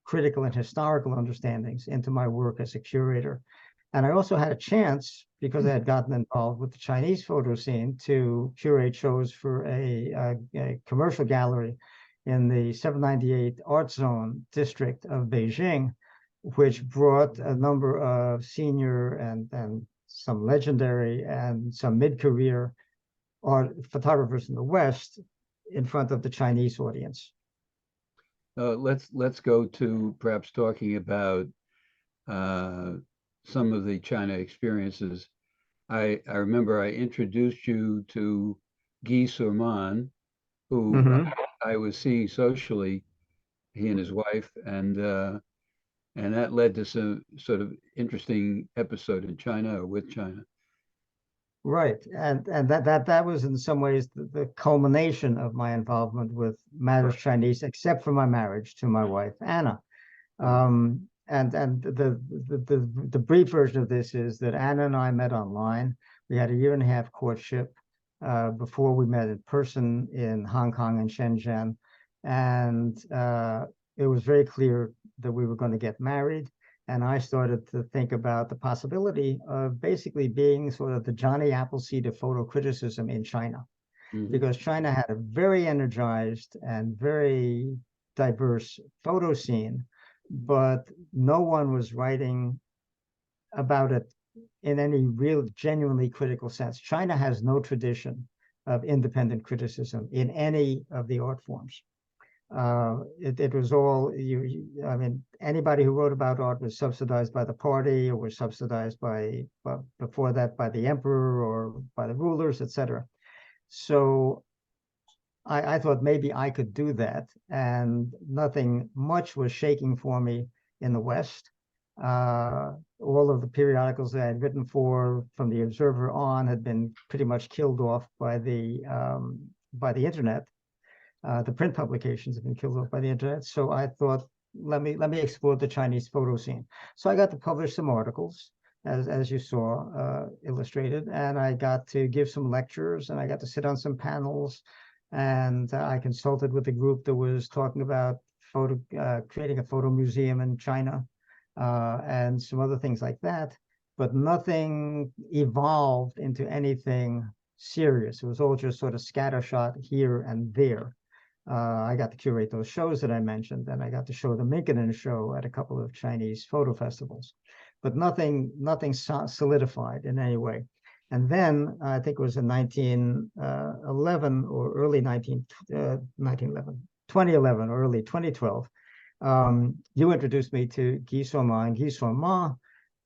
S3: critical and historical understandings into my work as a curator. And I also had a chance, because I had gotten involved with the Chinese photo scene, to curate shows for a commercial gallery in the 798 Art Zone district of Beijing, which brought a number of senior and some legendary and some mid-career art photographers in the West in front of the Chinese audience.
S2: Let's go to perhaps talking about some of the China experiences. I remember I introduced you to Guy Surman, who I was seeing socially, he and his wife, and that led to some sort of interesting episode in China or with China.
S3: Right, and that was in some ways the culmination of my involvement with matters Chinese, except for my marriage to my wife Anna. And the brief version of this is that Anna and I met online. We had a 1.5-year courtship before we met in person in Hong Kong and Shenzhen, and it was very clear that we were going to get married. And I started to think about the possibility of basically being sort of the Johnny Appleseed of photo criticism in China, because China had a very energized and very diverse photo scene, but no one was writing about it in any real, genuinely critical sense. China has no tradition of independent criticism in any of the art forms. It was all, I mean, anybody who wrote about art was subsidized by the party, or was subsidized before that by the emperor or by the rulers, etc. So I thought maybe I could do that, and nothing much was shaking for me in the West. All of the periodicals that I had written for, from the Observer on, had been pretty much killed off by the internet. The print publications have been killed off by the internet. So I thought, let me explore the Chinese photo scene. So I got to publish some articles, as you saw illustrated, and I got to give some lectures, and I got to sit on some panels, and I consulted with a group that was talking about creating a photo museum in China, and some other things like that. But nothing evolved into anything serious. It was all just sort of scattershot here and there. I got to curate those shows that I mentioned, and I got to show the Minkinen show at a couple of Chinese photo festivals, but nothing solidified in any way. And then I think it was in 1911 or early 2011 or early 2012, you introduced me to Guy Surman. Guy Surman,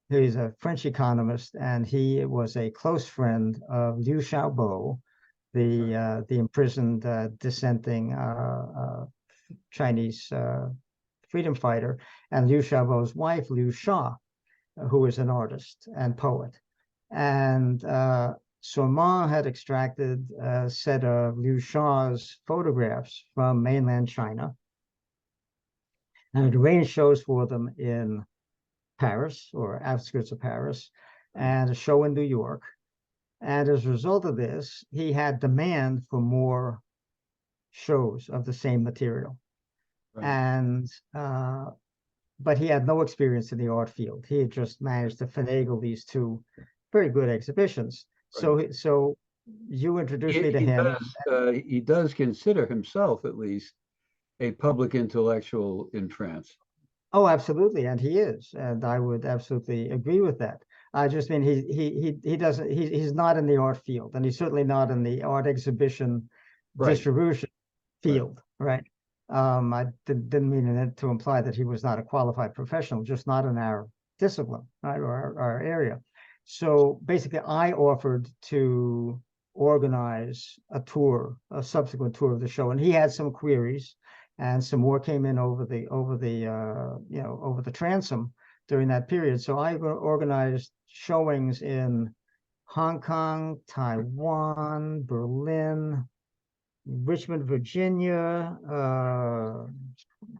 S3: who's a French economist, and he was a close friend of Liu Xiaobo, the imprisoned dissenting Chinese freedom fighter, and Liu Xiaobo's wife, Liu Sha, who is an artist and poet. And Surman had extracted a set of Liu Sha's photographs from mainland China and had arranged shows for them in Paris or outskirts of Paris, and a show in New York. And as a result of this, he had demand for more shows of the same material.
S2: Right.
S3: And but he had no experience in the art field. He had just managed to finagle these two very good exhibitions.
S2: Right.
S3: So you introduced me to him.
S2: He does consider himself, at least, a public intellectual in France.
S3: Oh, absolutely, and he is, and I would absolutely agree with that. I just mean he doesn't he's not in the art field, and he's certainly not in the art exhibition distribution field, right? I didn't mean it to imply that he was not a qualified professional, just not in our discipline, right, or our area. So basically, I offered to organize a subsequent tour of the show, and he had some queries, and some more came in over the transom during that period. So I organized showings in Hong Kong, Taiwan, Berlin, Richmond, Virginia,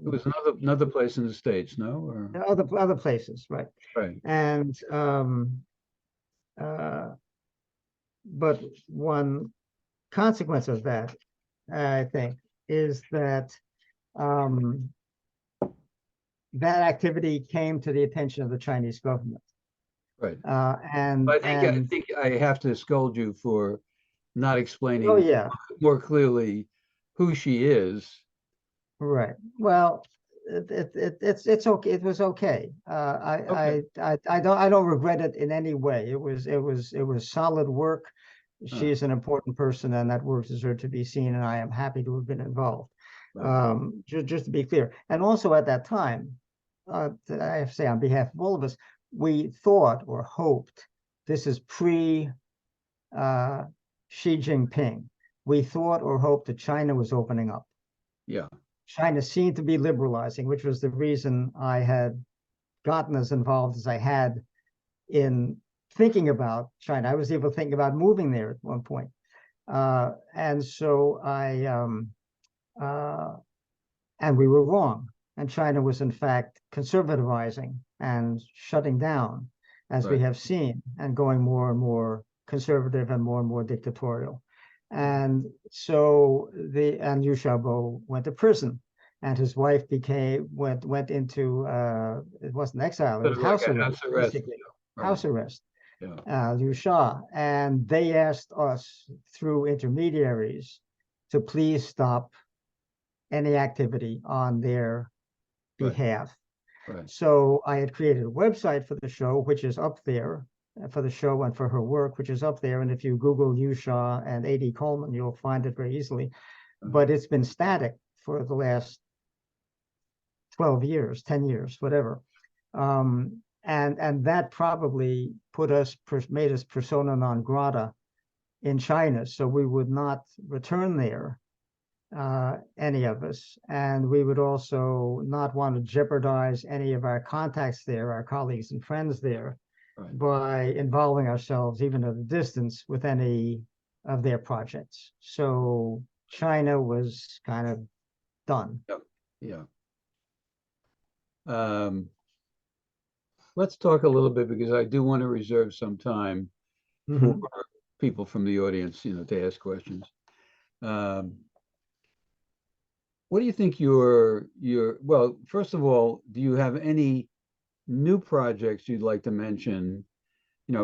S2: It was another place in the States, no? Or
S3: other places, right?
S2: right.
S3: And but one consequence of that, I think, is that that activity came to the attention of the Chinese government.
S2: Right.
S3: And
S2: I think I have to scold you for not explaining
S3: oh yeah,
S2: more clearly who she is.
S3: right. Well, it's okay. It was okay.
S2: Okay.
S3: I don't regret it in any way. It was solid work. She's an important person, and that work deserved to be seen. And I am happy to have been involved.
S2: Right.
S3: Just to be clear, and also at that time, I have to say on behalf of all of us, we thought or hoped, this is pre Xi Jinping. We thought or hoped that China was opening up.
S2: Yeah.
S3: China seemed to be liberalizing, which was the reason I had gotten as involved as I had in thinking about China. I was even thinking about moving there at one point. And so and we were wrong. And China was in fact conservativizing and shutting down, as we
S2: Right.
S3: have seen, and going more and more conservative and more dictatorial. And so and Liu Xiaobo went to prison, and his wife went into it wasn't exile, it was
S2: Sort of like
S3: house
S2: a
S3: arrest,
S2: house arrest.
S3: basically.
S2: Right.
S3: House arrest.
S2: Yeah.
S3: Liu Sha, and they asked us through intermediaries to please stop any activity on their
S2: Right.
S3: behalf.
S2: Right.
S3: So I had created a website for the show, which is up there, for the show and for her work, which is up there. And if you Google Liu Sha and A.D. Coleman, you'll find it very easily. But it's been static for the last 12 years, 10 years, whatever. And that probably made us persona non grata in China. So we would not return there, any of us. And we would also not want to jeopardize any of our contacts there, our colleagues and friends there,
S2: Right.
S3: by involving ourselves, even at a distance, with any of their projects. So China was kind of done.
S2: Yeah. Let's talk a little bit, because I do want to reserve some time for people from the audience, to ask questions. What do you think well, first of all, do you have any new projects you'd like to mention,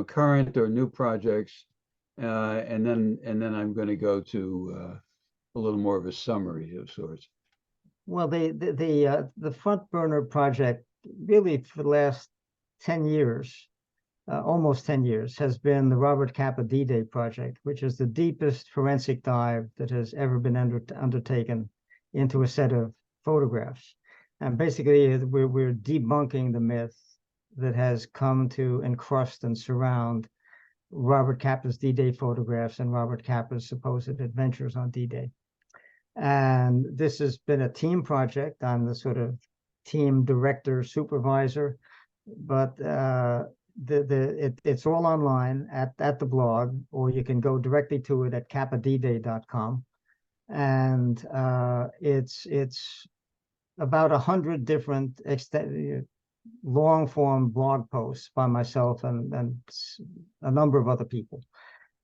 S2: current or new projects? And then I'm going to go to a little more of a summary of sorts.
S3: Well, the front burner project, really for the last 10 years, almost 10 years, has been the Robert Capa D-Day project, which is the deepest forensic dive that has ever been undertaken into a set of photographs. And basically, we're debunking the myth that has come to encrust and surround Robert Capa's D-Day photographs and Robert Capa's supposed adventures on D-Day. And this has been a team project. I'm the sort of team director, supervisor, but it's all online at the blog, or you can go directly to it at capadday.com. And it's about 100 different long form blog posts by myself and a number of other people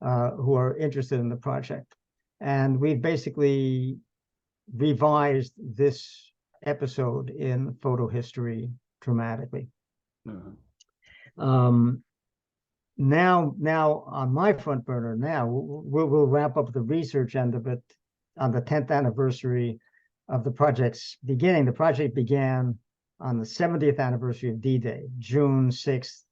S3: who are interested in the project. And we've basically revised this episode in photo history dramatically. Now on my front burner, now we'll wrap up the research end of it on the 10th anniversary of the project's beginning. The project began on the 70th anniversary of D-Day, June 6th,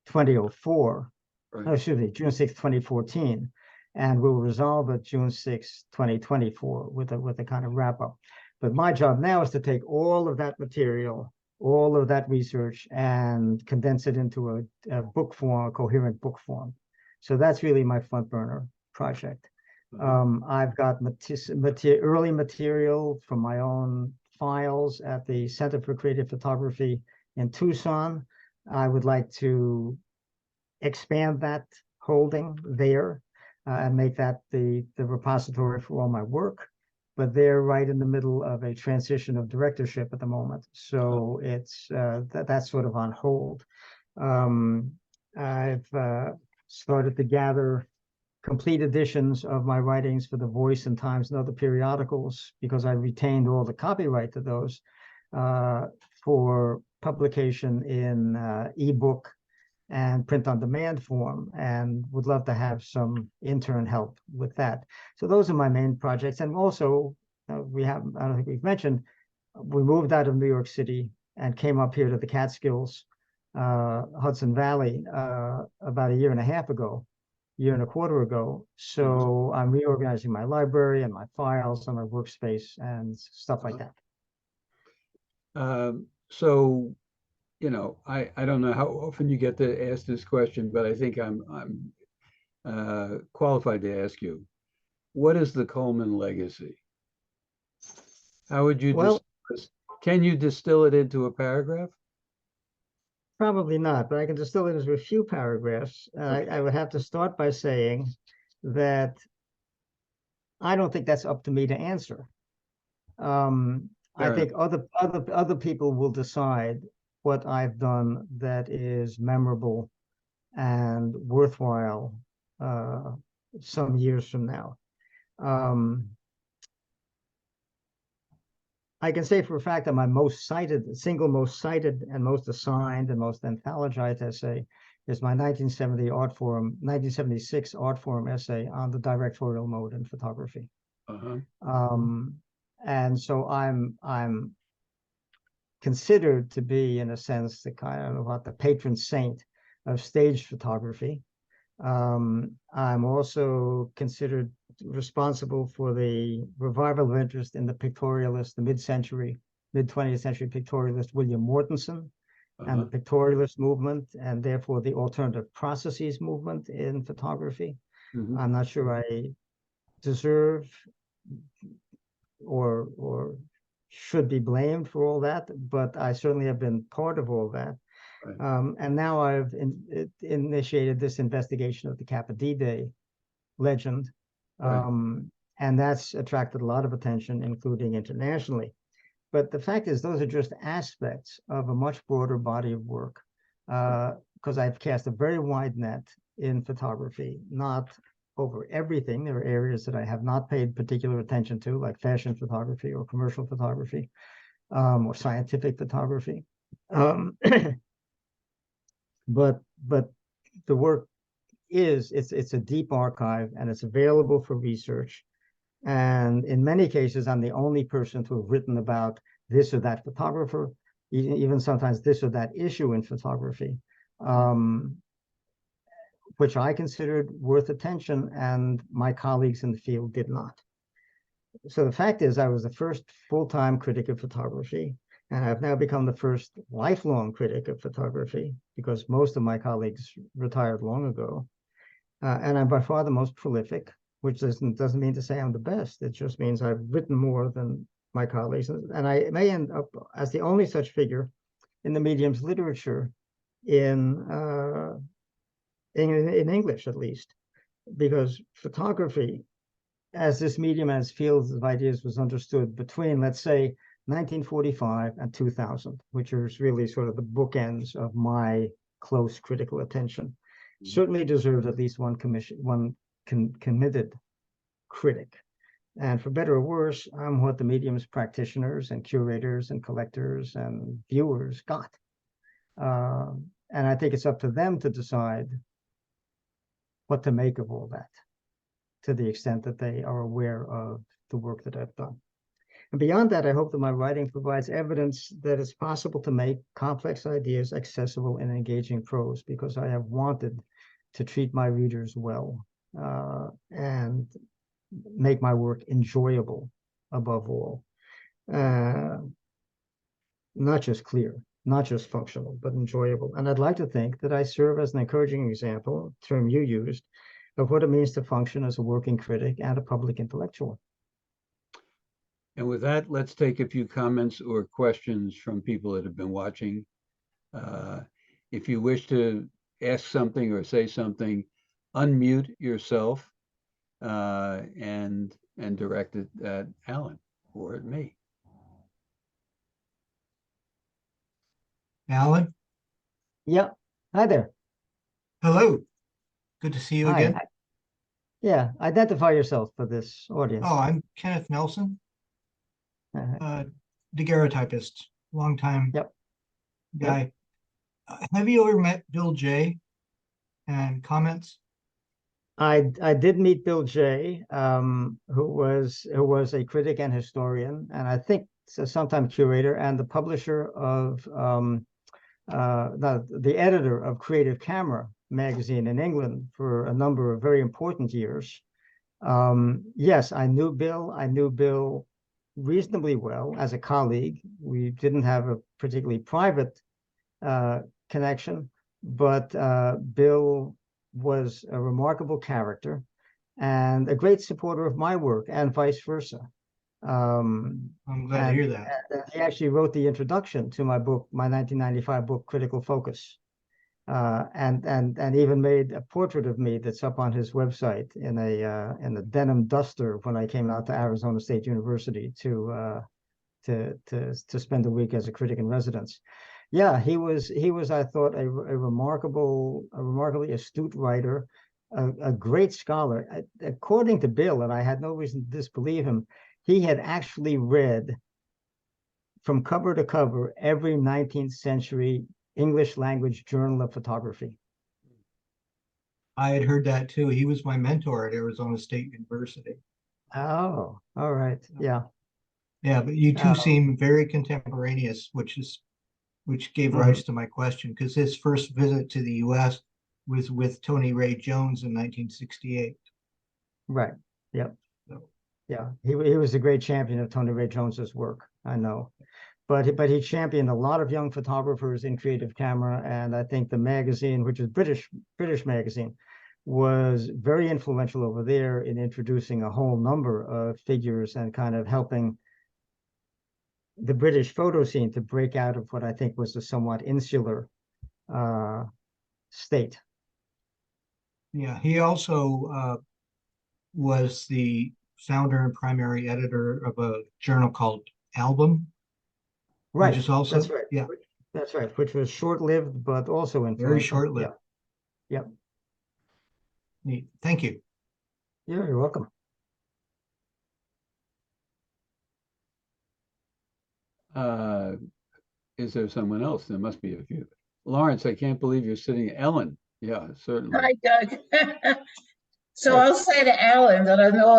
S3: 2004. Right. Oh, excuse me, June 6th, 2014. And we'll resolve it June 6th, 2024 with a kind of wrap up. But my job now is to take all of that material, all of that research, and condense it into a book form, a coherent book form. So that's really my front burner project. I've got early material from my own files at the Center for Creative Photography in Tucson. I would like to expand that holding there and make that the repository for all my work. but they're right in the middle of a transition of directorship at the moment. So it's that's sort of on hold. I've started to gather complete editions of my writings for The Voice and Times and other periodicals, because I retained all the copyright to those for publication in ebook and print on demand form, and would love to have some intern help with that. So those are my main projects. And also we have, I don't think we've mentioned, we moved out of New York City and came up here to the Catskills, Hudson Valley, about a year and a half ago, year and a quarter ago. So I'm reorganizing my library and my files and my workspace and stuff like that.
S2: So, you know, I don't know how often you get to ask this question, but I think I'm qualified to ask you. What is the Coleman legacy? How would you can you distill it into a paragraph?
S3: Probably not, but I can distill it into a few paragraphs. I would have to start by saying that I don't think that's up to me to answer. I think other people will decide what I've done that is memorable and worthwhile some years from now. I can say for a fact that my single most cited and most assigned and most anthologized essay is my 1976 art forum essay on the directorial mode in photography. And so I'm considered to be, in a sense, the kind of what the patron saint of staged photography. I'm also considered responsible for the revival of interest in the pictorialist, the mid-20th century pictorialist William Mortensen, and the pictorialist movement, and therefore the alternative processes movement in photography. I'm not sure I deserve or should be blamed for all that, but I certainly have been part of all that. And now I've initiated this investigation of the Kappa D-Day legend, and that's attracted a lot of attention, including internationally. But the fact is, those are just aspects of a much broader body of work, because I've cast a very wide net in photography, not over everything. There are areas that I have not paid particular attention to, like fashion photography or commercial photography, or scientific photography. But the work it's a deep archive, and it's available for research. And in many cases, I'm the only person to have written about this or that photographer, even sometimes this or that issue in photography, which I considered worth attention, and my colleagues in the field did not. So the fact is, I was the first full-time critic of photography, and I've now become the first lifelong critic of photography, because most of my colleagues retired long ago. And I'm by far the most prolific, which doesn't mean to say I'm the best. It just means I've written more than my colleagues. And I may end up as the only such figure in the medium's literature in English, at least, because photography as this medium, as fields of ideas, was understood between, let's say, 1945 and 2000, which is really sort of the bookends of my close critical attention. Certainly deserved at least one committed critic. And for better or worse, I'm what the medium's practitioners and curators and collectors and viewers got. And I think it's up to them to decide what to make of all that, to the extent that they are aware of the work that I've done. And beyond that, I hope that my writing provides evidence that it's possible to make complex ideas accessible in engaging prose, because I have wanted to treat my readers well and make my work enjoyable above all. Not just clear, not just functional, but enjoyable. And I'd like to think that I serve as an encouraging example, term you used, of what it means to function as a working critic and a public intellectual.
S2: And with that, let's take a few comments or questions from people that have been watching. If you wish to ask something or say something, unmute yourself. and directed at Alan or at me.
S5: Alan,
S3: Yeah. Hi there.
S5: hello. Good to see you
S3: Hi.
S5: again.
S3: Yeah. Identify yourself for this audience.
S5: Oh, I'm Kenneth Nelson, daguerreotypist, long time
S3: Yep.
S5: guy. Have you ever met Bill Jay? And comments?
S3: I did meet Bill Jay, who was a critic and historian, and I think sometime curator and the publisher of the editor of Creative Camera magazine in England for a number of very important years. Yes, I knew Bill. I knew Bill reasonably well as a colleague. We didn't have a particularly private connection, but Bill was a remarkable character and a great supporter of my work and vice versa.
S5: I'm glad to hear that.
S3: He actually wrote the introduction to my book, my 1995 book, Critical Focus, and even made a portrait of me that's up on his website in a denim duster when I came out to Arizona State University to spend a week as a critic in residence. Yeah, he was I thought a remarkably astute writer, a great scholar. According to Bill, and I had no reason to disbelieve him, he had actually read from cover to cover every 19th century English language journal of photography.
S5: I had heard that too. He was my mentor at Arizona State University.
S3: Oh, all right. Yeah.
S5: Yeah, but you two seem very contemporaneous, which gave rise to my question, because his first visit to the US was with Tony Ray Jones in 1968.
S3: Right. Yep.
S5: So,
S3: yeah, he was a great champion of Tony Ray Jones's work, I know. But he championed a lot of young photographers in Creative Camera, and I think the magazine, which is British magazine, was very influential over there in introducing a whole number of figures and kind of helping the British photo scene to break out of what I think was a somewhat insular state.
S5: yeah, he also was the founder and primary editor of a journal called Album.
S3: Right.
S5: Which is also,
S3: that's right.
S5: Yeah.
S3: That's right. Which was short-lived, but also influential.
S5: Very short-lived.
S3: Yeah. Yep.
S5: Neat. Thank you.
S3: Yeah, you're welcome.
S2: Is there someone else? There must be a few. Lawrence, I can't believe you're sitting. Ellen, yeah, certainly.
S6: Hi, Doug. So I'll say to Alan that I know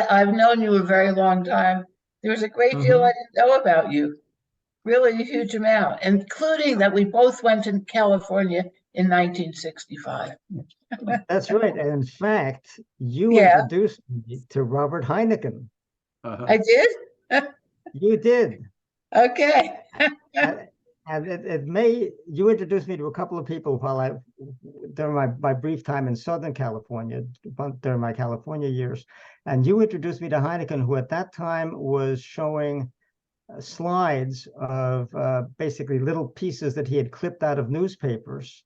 S6: I've known you a very long time. There's a great deal I didn't know about you, really a huge amount, including that we both went to California in 1965.
S3: That's right. And in fact, you
S6: Yeah.
S3: introduced me to Robert Heineken.
S6: I did?
S3: You did.
S6: Okay.
S3: And you introduced me to a couple of people during my brief time in Southern California, during my California years. And you introduced me to Heineken, who at that time was showing slides of basically little pieces that he had clipped out of newspapers.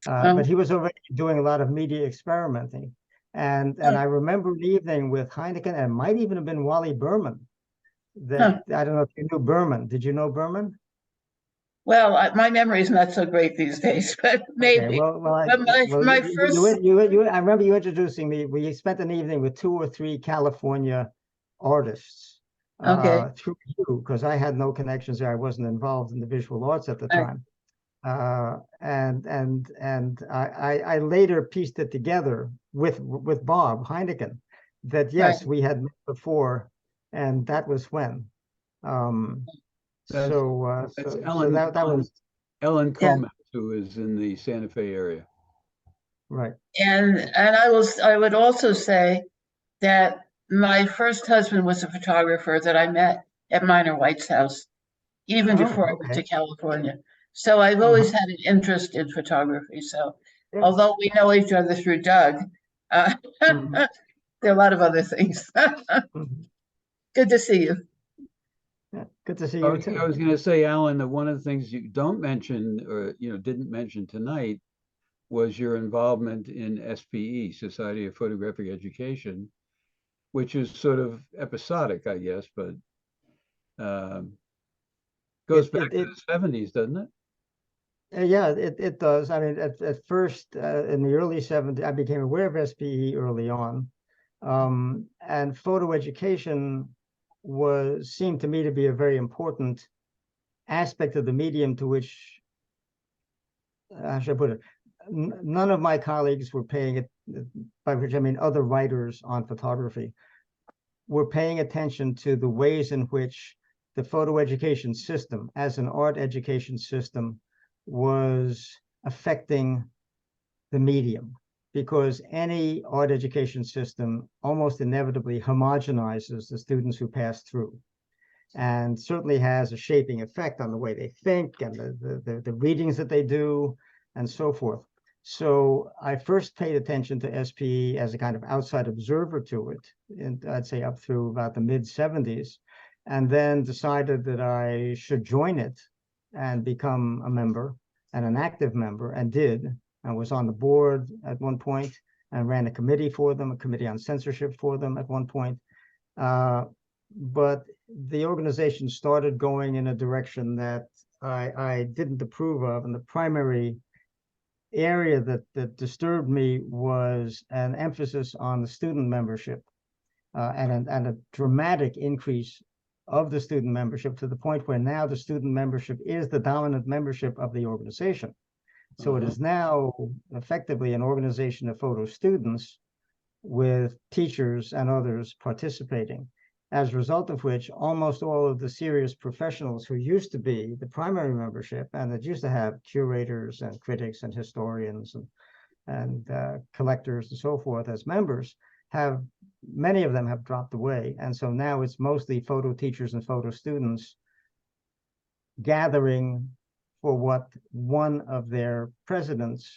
S3: But he was already doing a lot of media experimenting. And I remember an evening with Heineken, and it might even have been Wally Berman. I don't know if you knew Berman. Did you know Berman?
S6: Well, my memory is not so great these days, but maybe.
S3: Okay,
S6: my first.
S3: I remember you introducing me. We spent an evening with 2 or 3 California artists.
S6: Okay.
S3: Through you, because I had no connections there. I wasn't involved in the visual arts at the time. And I later pieced it together with Bob Heineken that yes, we had met before, and that was when.
S2: That's Ellen,
S3: that was
S2: Ellen Coleman, who is in the Santa Fe area.
S3: right.
S6: And I would also say that my first husband was a photographer that I met at Minor White's house, even before I went to California. So I've always had an interest in photography. So although we know each other through Doug, there are a lot of other things. Good to see you.
S3: Yeah, good to see you too.
S2: I was going to say, Alan, that one of the things you don't mention, or didn't mention tonight, was your involvement in SPE, Society of Photographic Education, which is sort of episodic, I guess, but goes back to the 70s, doesn't it?
S3: Yeah, it does. I mean, at first, in the early 70s, I became aware of SPE early on. And photo education seemed to me to be a very important aspect of the medium to which, how should I put it? None of my colleagues were paying it, by which I mean other writers on photography, were paying attention to the ways in which the photo education system, as an art education system, was affecting the medium, because any art education system almost inevitably homogenizes the students who pass through, and certainly has a shaping effect on the way they think and the readings that they do and so forth. So I first paid attention to SPE as a kind of outside observer to it, and I'd say up through about the mid 70s, and then decided that I should join it and become a member and an active member, and did, and was on the board at one point and ran a committee for them, a committee on censorship for them at one point. But the organization started going in a direction that I didn't approve of, and the primary area that disturbed me was an emphasis on the student membership, and a dramatic increase of the student membership, to the point where now the student membership is the dominant membership of the organization. So it is now effectively an organization of photo students with teachers and others participating, as a result of which almost all of the serious professionals who used to be the primary membership, and that used to have curators and critics and historians and collectors and so forth as members, many of them have dropped away. And so now it's mostly photo teachers and photo students gathering for what one of their presidents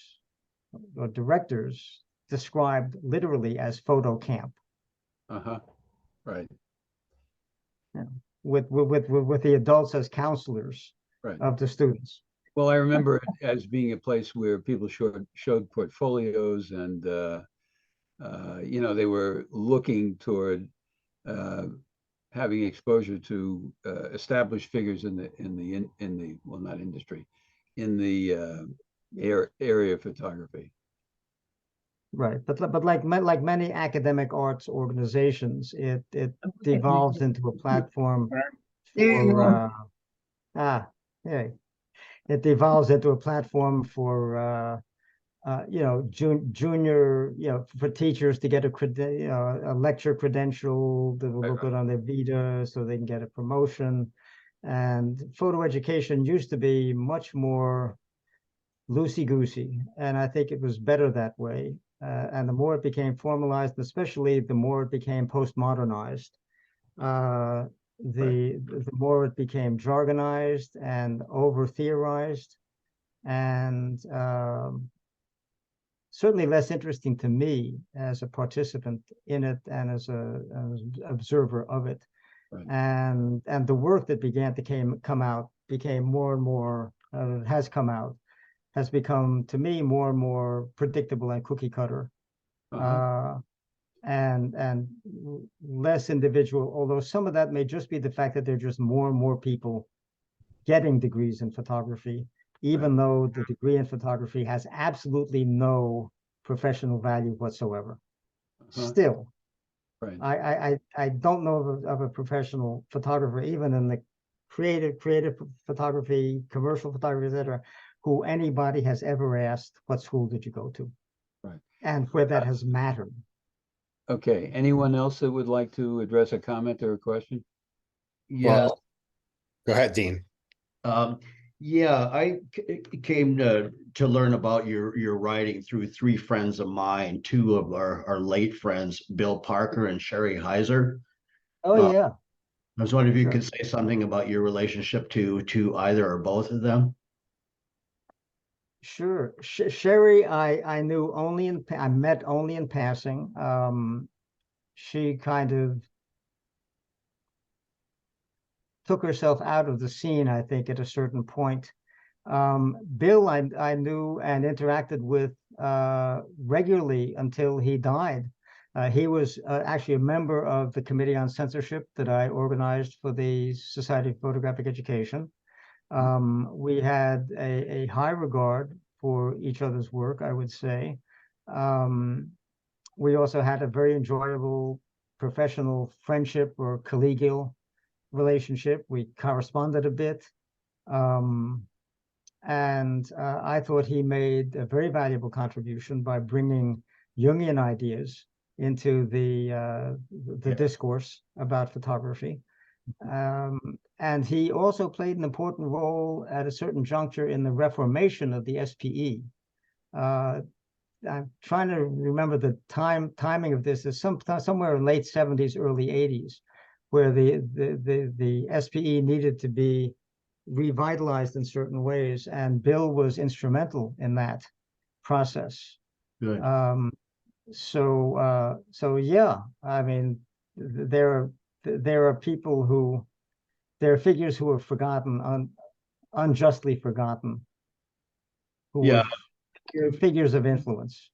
S3: or directors described literally as photo camp.
S2: Right.
S3: Yeah. With the adults as counselors of the students.
S2: Well, I remember it as being a place where people showed portfolios, and they were looking toward having exposure to established figures in the well, not industry, in the area of photography.
S3: Right, but like many academic arts organizations, it devolves into a platform for it devolves into a platform for junior, for teachers to get a lecture credential that will look good on their vita so they can get a promotion. And photo education used to be much more loosey-goosey, and I think it was better that way. And the more it became formalized, especially the more it became postmodernized, the more it became jargonized and over-theorized, and certainly less interesting to me as a participant in it and as an observer of it.
S2: Right.
S3: And the work that began to come out became more and more, has become, to me, more and more predictable and cookie cutter, and less individual, although some of that may just be the fact that there are just more and more people getting degrees in photography, even though the degree in photography has absolutely no professional value whatsoever. Still, I don't know of a professional photographer, even in the creative photography, commercial photography, etc., who anybody has ever asked, what school did you go to?
S2: Right.
S3: And where that has mattered.
S2: Okay. Anyone else that would like to address a comment or a question?
S7: Yeah.
S4: Well, go ahead, Dean.
S7: Yeah, I came to learn about your writing through three friends of mine, two of our late friends, Bill Parker and Sherry Heiser.
S3: Oh, yeah.
S7: I was wondering if you could say something about your relationship to either or both of them.
S3: Sure. Sherry, I met only in passing. She kind of took herself out of the scene, I think, at a certain point. Bill, I knew and interacted with regularly until he died. He was actually a member of the Committee on Censorship that I organized for the Society of Photographic Education. We had a high regard for each other's work, I would say. We also had a very enjoyable professional friendship or collegial relationship. We corresponded a bit. And I thought he made a very valuable contribution by bringing Jungian ideas into the discourse about photography. And he also played an important role at a certain juncture in the reformation of the SPE. I'm trying to remember the timing of this. Is somewhere in late 70s, early 80s, where the SPE needed to be revitalized in certain ways, and Bill was instrumental in that process.
S7: Good.
S3: So yeah, I mean, there are people who, there are figures who are forgotten, unjustly forgotten, who
S7: Yeah.
S3: were figures of influence.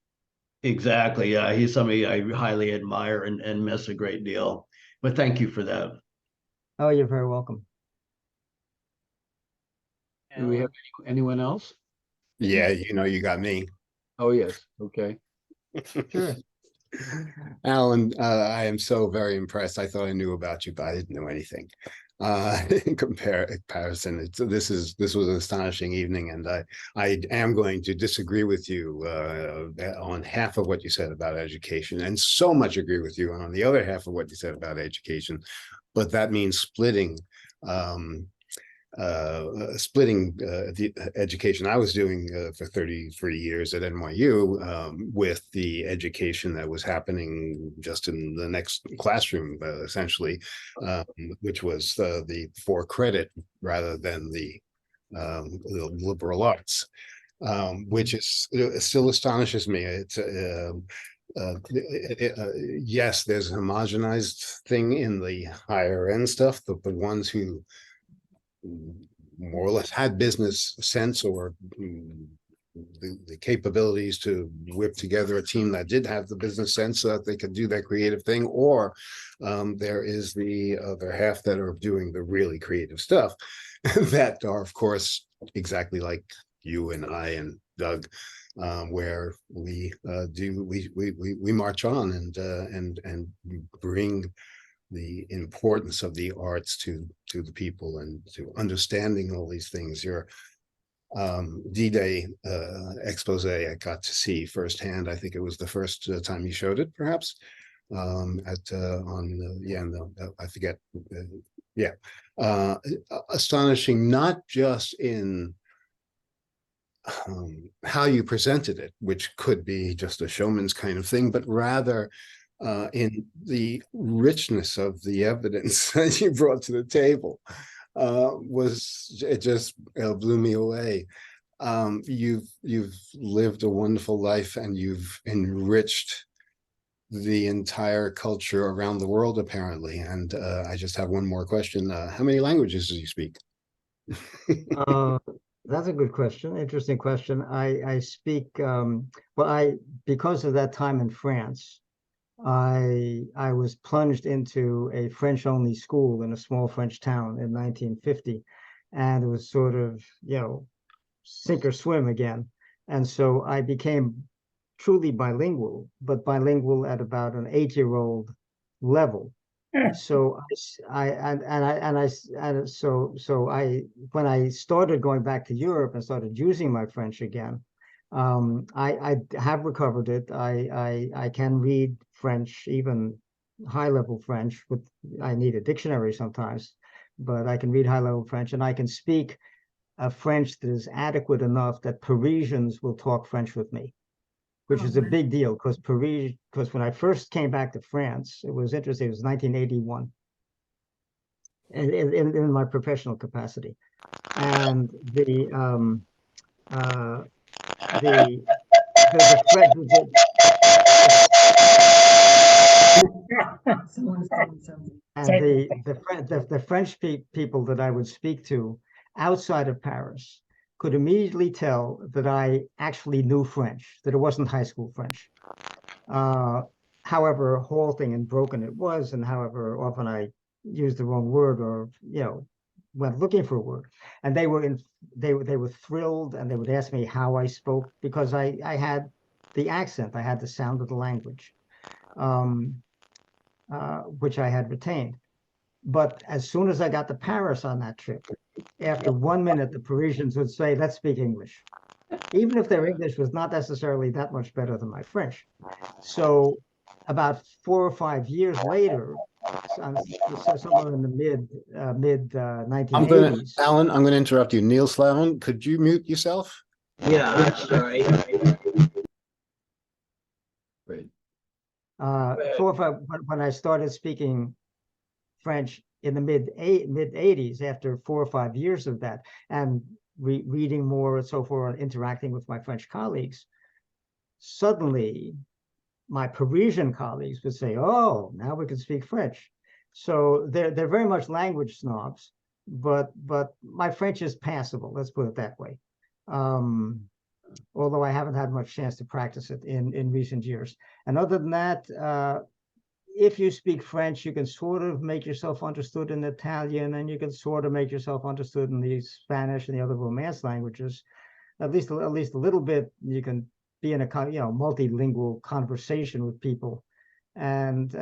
S7: Exactly. Yeah, he's somebody I highly admire and miss a great deal. But thank you for that.
S3: Oh, you're very welcome.
S2: Do we have anyone else?
S4: Yeah, you know, you got me.
S2: Oh, yes. Okay.
S3: Sure.
S4: Alan, I am so very impressed. I thought I knew about you, but I didn't know anything. In comparison, this was an astonishing evening, and I am going to disagree with you on half of what you said about education, and so much agree with you on the other half of what you said about education. But that means splitting the education I was doing for 33 years at NYU with the education that was happening just in the next classroom, essentially, which was the for credit rather than the liberal arts, which is still astonishes me. It's yes, there's a homogenized thing in the higher end stuff, but the ones who more or less had business sense or the capabilities to whip together a team that did have the business sense so that they could do that creative thing, or there is the other half that are doing the really creative stuff that are, of course, exactly like you and I and Doug, where we march on and bring the importance of the arts to the people and to understanding all these things. Your D-Day expose I got to see firsthand. I think it was the first time you showed it, perhaps, I forget. Astonishing, not just in how you presented it, which could be just a showman's kind of thing, but rather in the richness of the evidence that you brought to the table. It just blew me away. You've lived a wonderful life, and you've enriched the entire culture around the world, apparently. And I just have one more question. How many languages do you speak?
S3: That's a good question. Interesting question. I speak, because of that time in France, I was plunged into a French-only school in a small French town in 1950, and it was sort of, sink or swim again. And so I became truly bilingual, but bilingual at about an 8-year-old level. So when I started going back to Europe and started using my French again, I have recovered it. I can read French, even high-level French. I need a dictionary sometimes, but I can read high-level French, and I can speak a French that is adequate enough that Parisians will talk French with me, which is a big deal, because when I first came back to France, it was interesting. It was 1981, in my professional capacity, and the French people that I would speak to outside of Paris could immediately tell that I actually knew French, that it wasn't high school French. However halting and broken it was, and however often I used the wrong word or, went looking for a word. And they were thrilled, and they would ask me how I spoke, because I had the accent, I had the sound of the language, which I had retained. But as soon as I got to Paris on that trip, after 1 minute, the Parisians would say, let's speak English, even if their English was not necessarily that much better than my French. So about 4 or 5 years later, somewhere in the mid 1980s.
S4: Alan, I'm gonna interrupt you. Neil Slavin, could you mute yourself?
S8: Yeah, I'm sorry.
S2: Great.
S3: 4 or 5, when I started speaking French in the mid 80s, after 4 or 5 years of that, and reading more and so forth, and interacting with my French colleagues, suddenly my Parisian colleagues would say, "Oh, now we can speak French." So they're very much language snobs, but my French is passable. Let's put it that way. Although I haven't had much chance to practice it in recent years. And other than that, if you speak French, you can sort of make yourself understood in Italian, and you can sort of make yourself understood in the Spanish and the other Romance languages. At least a little bit. You can be in a multilingual conversation with people, and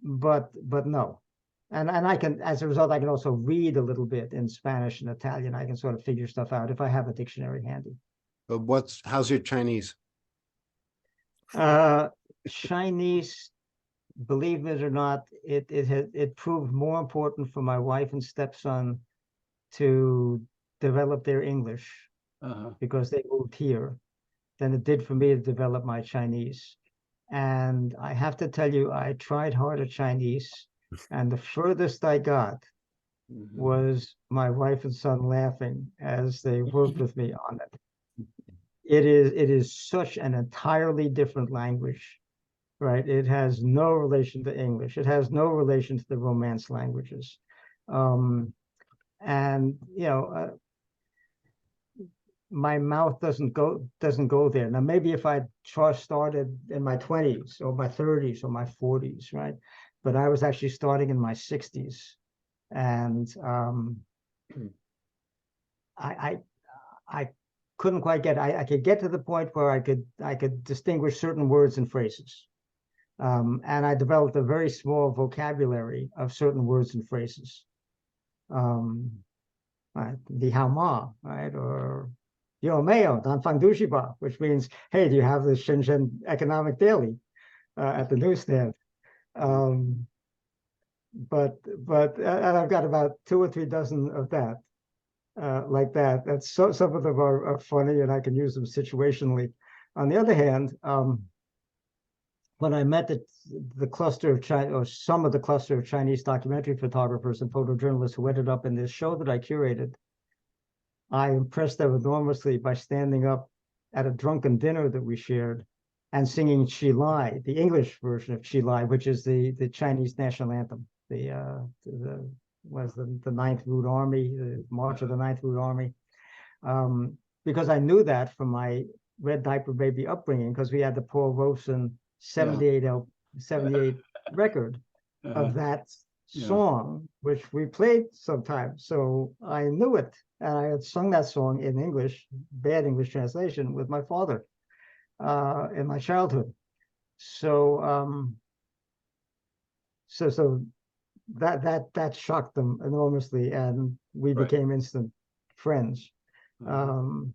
S3: but no, and I can, as a result, I can also read a little bit in Spanish and Italian. I can sort of figure stuff out if I have a dictionary handy.
S4: How's your Chinese?
S3: Chinese, believe it or not, it proved more important for my wife and stepson to develop their English because they moved here than it did for me to develop my Chinese. And I have to tell you, I tried hard at Chinese, and the furthest I got was my wife and son laughing as they worked with me on it. It is such an entirely different language, right? It has no relation to English. It has no relation to the Romance languages. And my mouth doesn't go there. Now, maybe if I started in my 20s or my 30s or my 40s, right? But I was actually starting in my 60s, and I couldn't quite get. I could get to the point where I could distinguish certain words and phrases, and I developed a very small vocabulary of certain words and phrases. Right, the hao ma, right, or yo mayo dan fang du ba, which means, hey, do you have the Shenzhen Economic Daily at the newsstand? But and I've got about 2 or 3 dozen of that, like that. That's some of them are funny, and I can use them situationally. On the other hand, when I met the cluster of China, or some of the cluster of Chinese documentary photographers and photojournalists who ended up in this show that I curated, I impressed them enormously by standing up at a drunken dinner that we shared and singing Chi Lai, the English version of Chi Lai, which is the Chinese national anthem. The Ninth Route Army, the March of the Ninth Route Army, because I knew that from my Red Diaper Baby upbringing, because we had the Paul Robeson 78 record of that song, which we played sometimes. So I knew it, and I had sung that song in English, bad English translation, with my father in my childhood. So so that shocked them enormously, and we became instant friends. And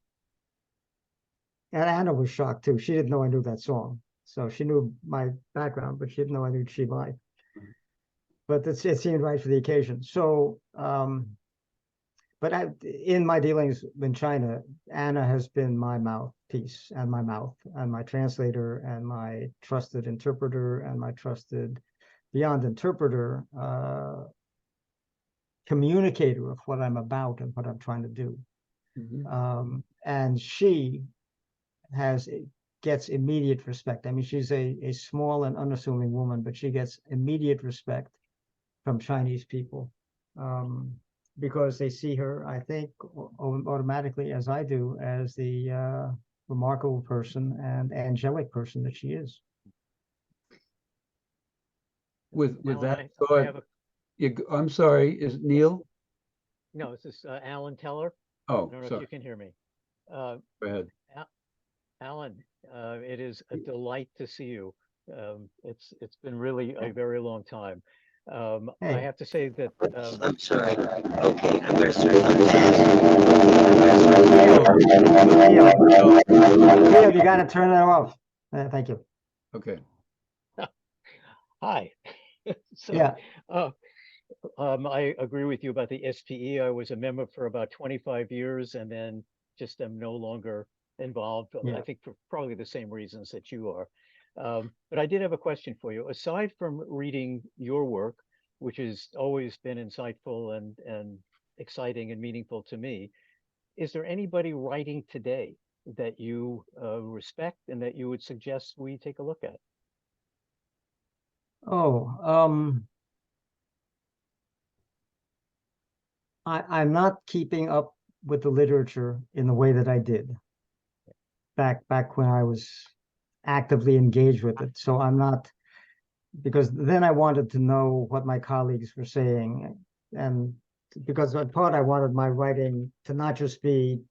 S3: Anna was shocked too. She didn't know I knew that song. So she knew my background, but she didn't know I knew Chi Lai. But it seemed right for the occasion. So, but in my dealings in China, Anna has been my mouthpiece and my mouth and my translator and my trusted interpreter and my trusted, beyond interpreter, communicator of what I'm about and what I'm trying to do. And she gets immediate respect. I mean, she's a small and unassuming woman, but she gets immediate respect from Chinese people. because they see her, I think, automatically, as I do, as the remarkable person and angelic person that she is.
S2: With
S8: Alan,
S2: that
S8: I
S2: thought,
S8: have a,
S2: I'm sorry, is it Neil?
S8: no, this is Alan Teller.
S2: Oh,
S8: I don't know if
S2: sorry,
S8: you can hear me. Uh,
S2: go ahead.
S8: Alan, it is a delight to see you. It's been really a very long time. I
S3: Hey.
S8: have to say that
S9: I'm sorry. Okay, I'm gonna start.
S3: Leo, you got to turn that off. Thank you.
S2: Okay.
S8: hi. So,
S3: Yeah.
S8: I agree with you about the SPE. I was a member for about 25 years and then just am no longer involved.
S3: Yeah.
S8: I think for probably the same reasons that you are. But I did have a question for you. Aside from reading your work, which has always been insightful and exciting and meaningful to me, is there anybody writing today that you respect and that you would suggest we take a look at?
S3: Oh, I'm not keeping up with the literature in the way that I did back when I was actively engaged with it. So I'm not, because then I wanted to know what my colleagues were saying, and because in part I wanted my writing to not just be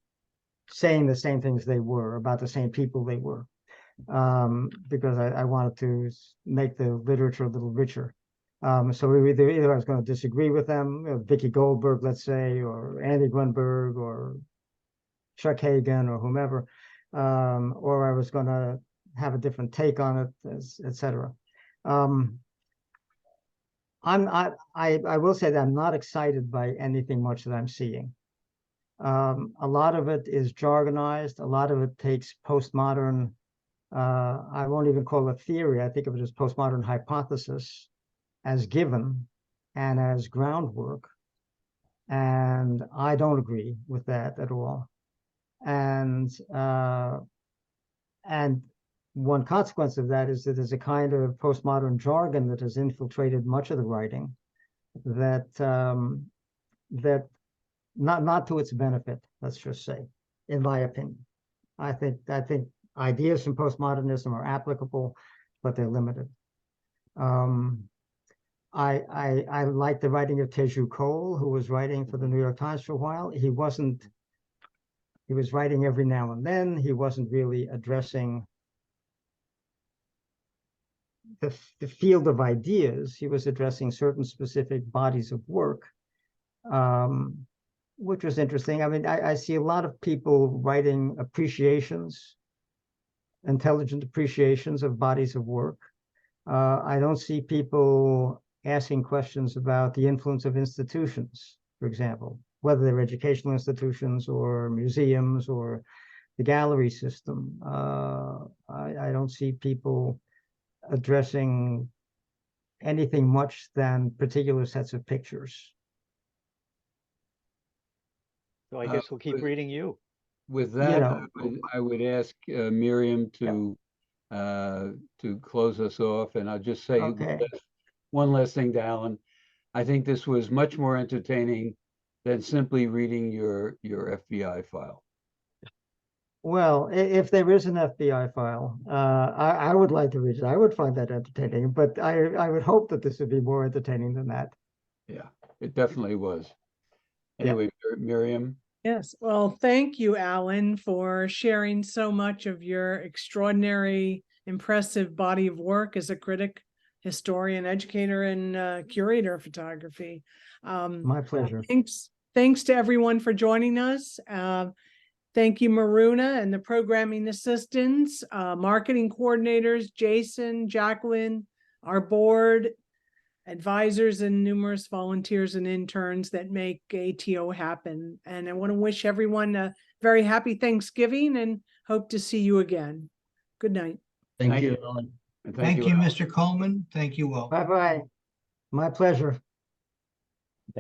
S3: saying the same things they were about the same people they were, because I wanted to make the literature a little richer. So either I was going to disagree with them, Vicky Goldberg, let's say, or Andy Grunberg, or Chuck Hagan, or whomever, or I was going to have a different take on it, etc. I will say that I'm not excited by anything much that I'm seeing. A lot of it is jargonized. A lot of it takes postmodern. I won't even call it theory. I think of it as postmodern hypothesis as given and as groundwork. And I don't agree with that at all. And one consequence of that is that there's a kind of postmodern jargon that has infiltrated much of the writing that that not to its benefit, let's just say, in my opinion. I think ideas from postmodernism are applicable, but they're limited. I like the writing of Teju Cole, who was writing for the New York Times for a while. He was writing every now and then. He wasn't really addressing the field of ideas. He was addressing certain specific bodies of work, which was interesting. I mean, I see a lot of people writing appreciations, intelligent appreciations of bodies of work. I don't see people asking questions about the influence of institutions, for example, whether they're educational institutions or museums or the gallery system. I don't see people addressing anything much than particular sets of pictures.
S8: So I guess we'll keep reading you.
S2: With that,
S3: know,
S2: I would ask Miriam to close us off, and I'll just say
S3: Okay.
S2: one last thing to Alan. I think this was much more entertaining than simply reading your FBI file.
S3: Well, if there is an FBI file, I would like to read it. I would find that entertaining, but I would hope that this would be more entertaining than that.
S2: Yeah, it definitely was.
S3: Yeah.
S2: Anyway, Miriam.
S1: Yes, well, thank you, Alan, for sharing so much of your extraordinary, impressive body of work as a critic, historian, educator, and curator of photography.
S3: My pleasure.
S1: Thanks to everyone for joining us. Thank you, Maruna, and the programming assistants, marketing coordinators, Jason, Jacqueline, our board, advisors, and numerous volunteers and interns that make ATO happen. And I want to wish everyone a very happy Thanksgiving and hope to see you again. Good night.
S7: Thank you, Ellen.
S2: And
S5: Thank you,
S2: Alan.
S5: Mr. Coleman. Thank you all.
S3: Bye-bye. My pleasure.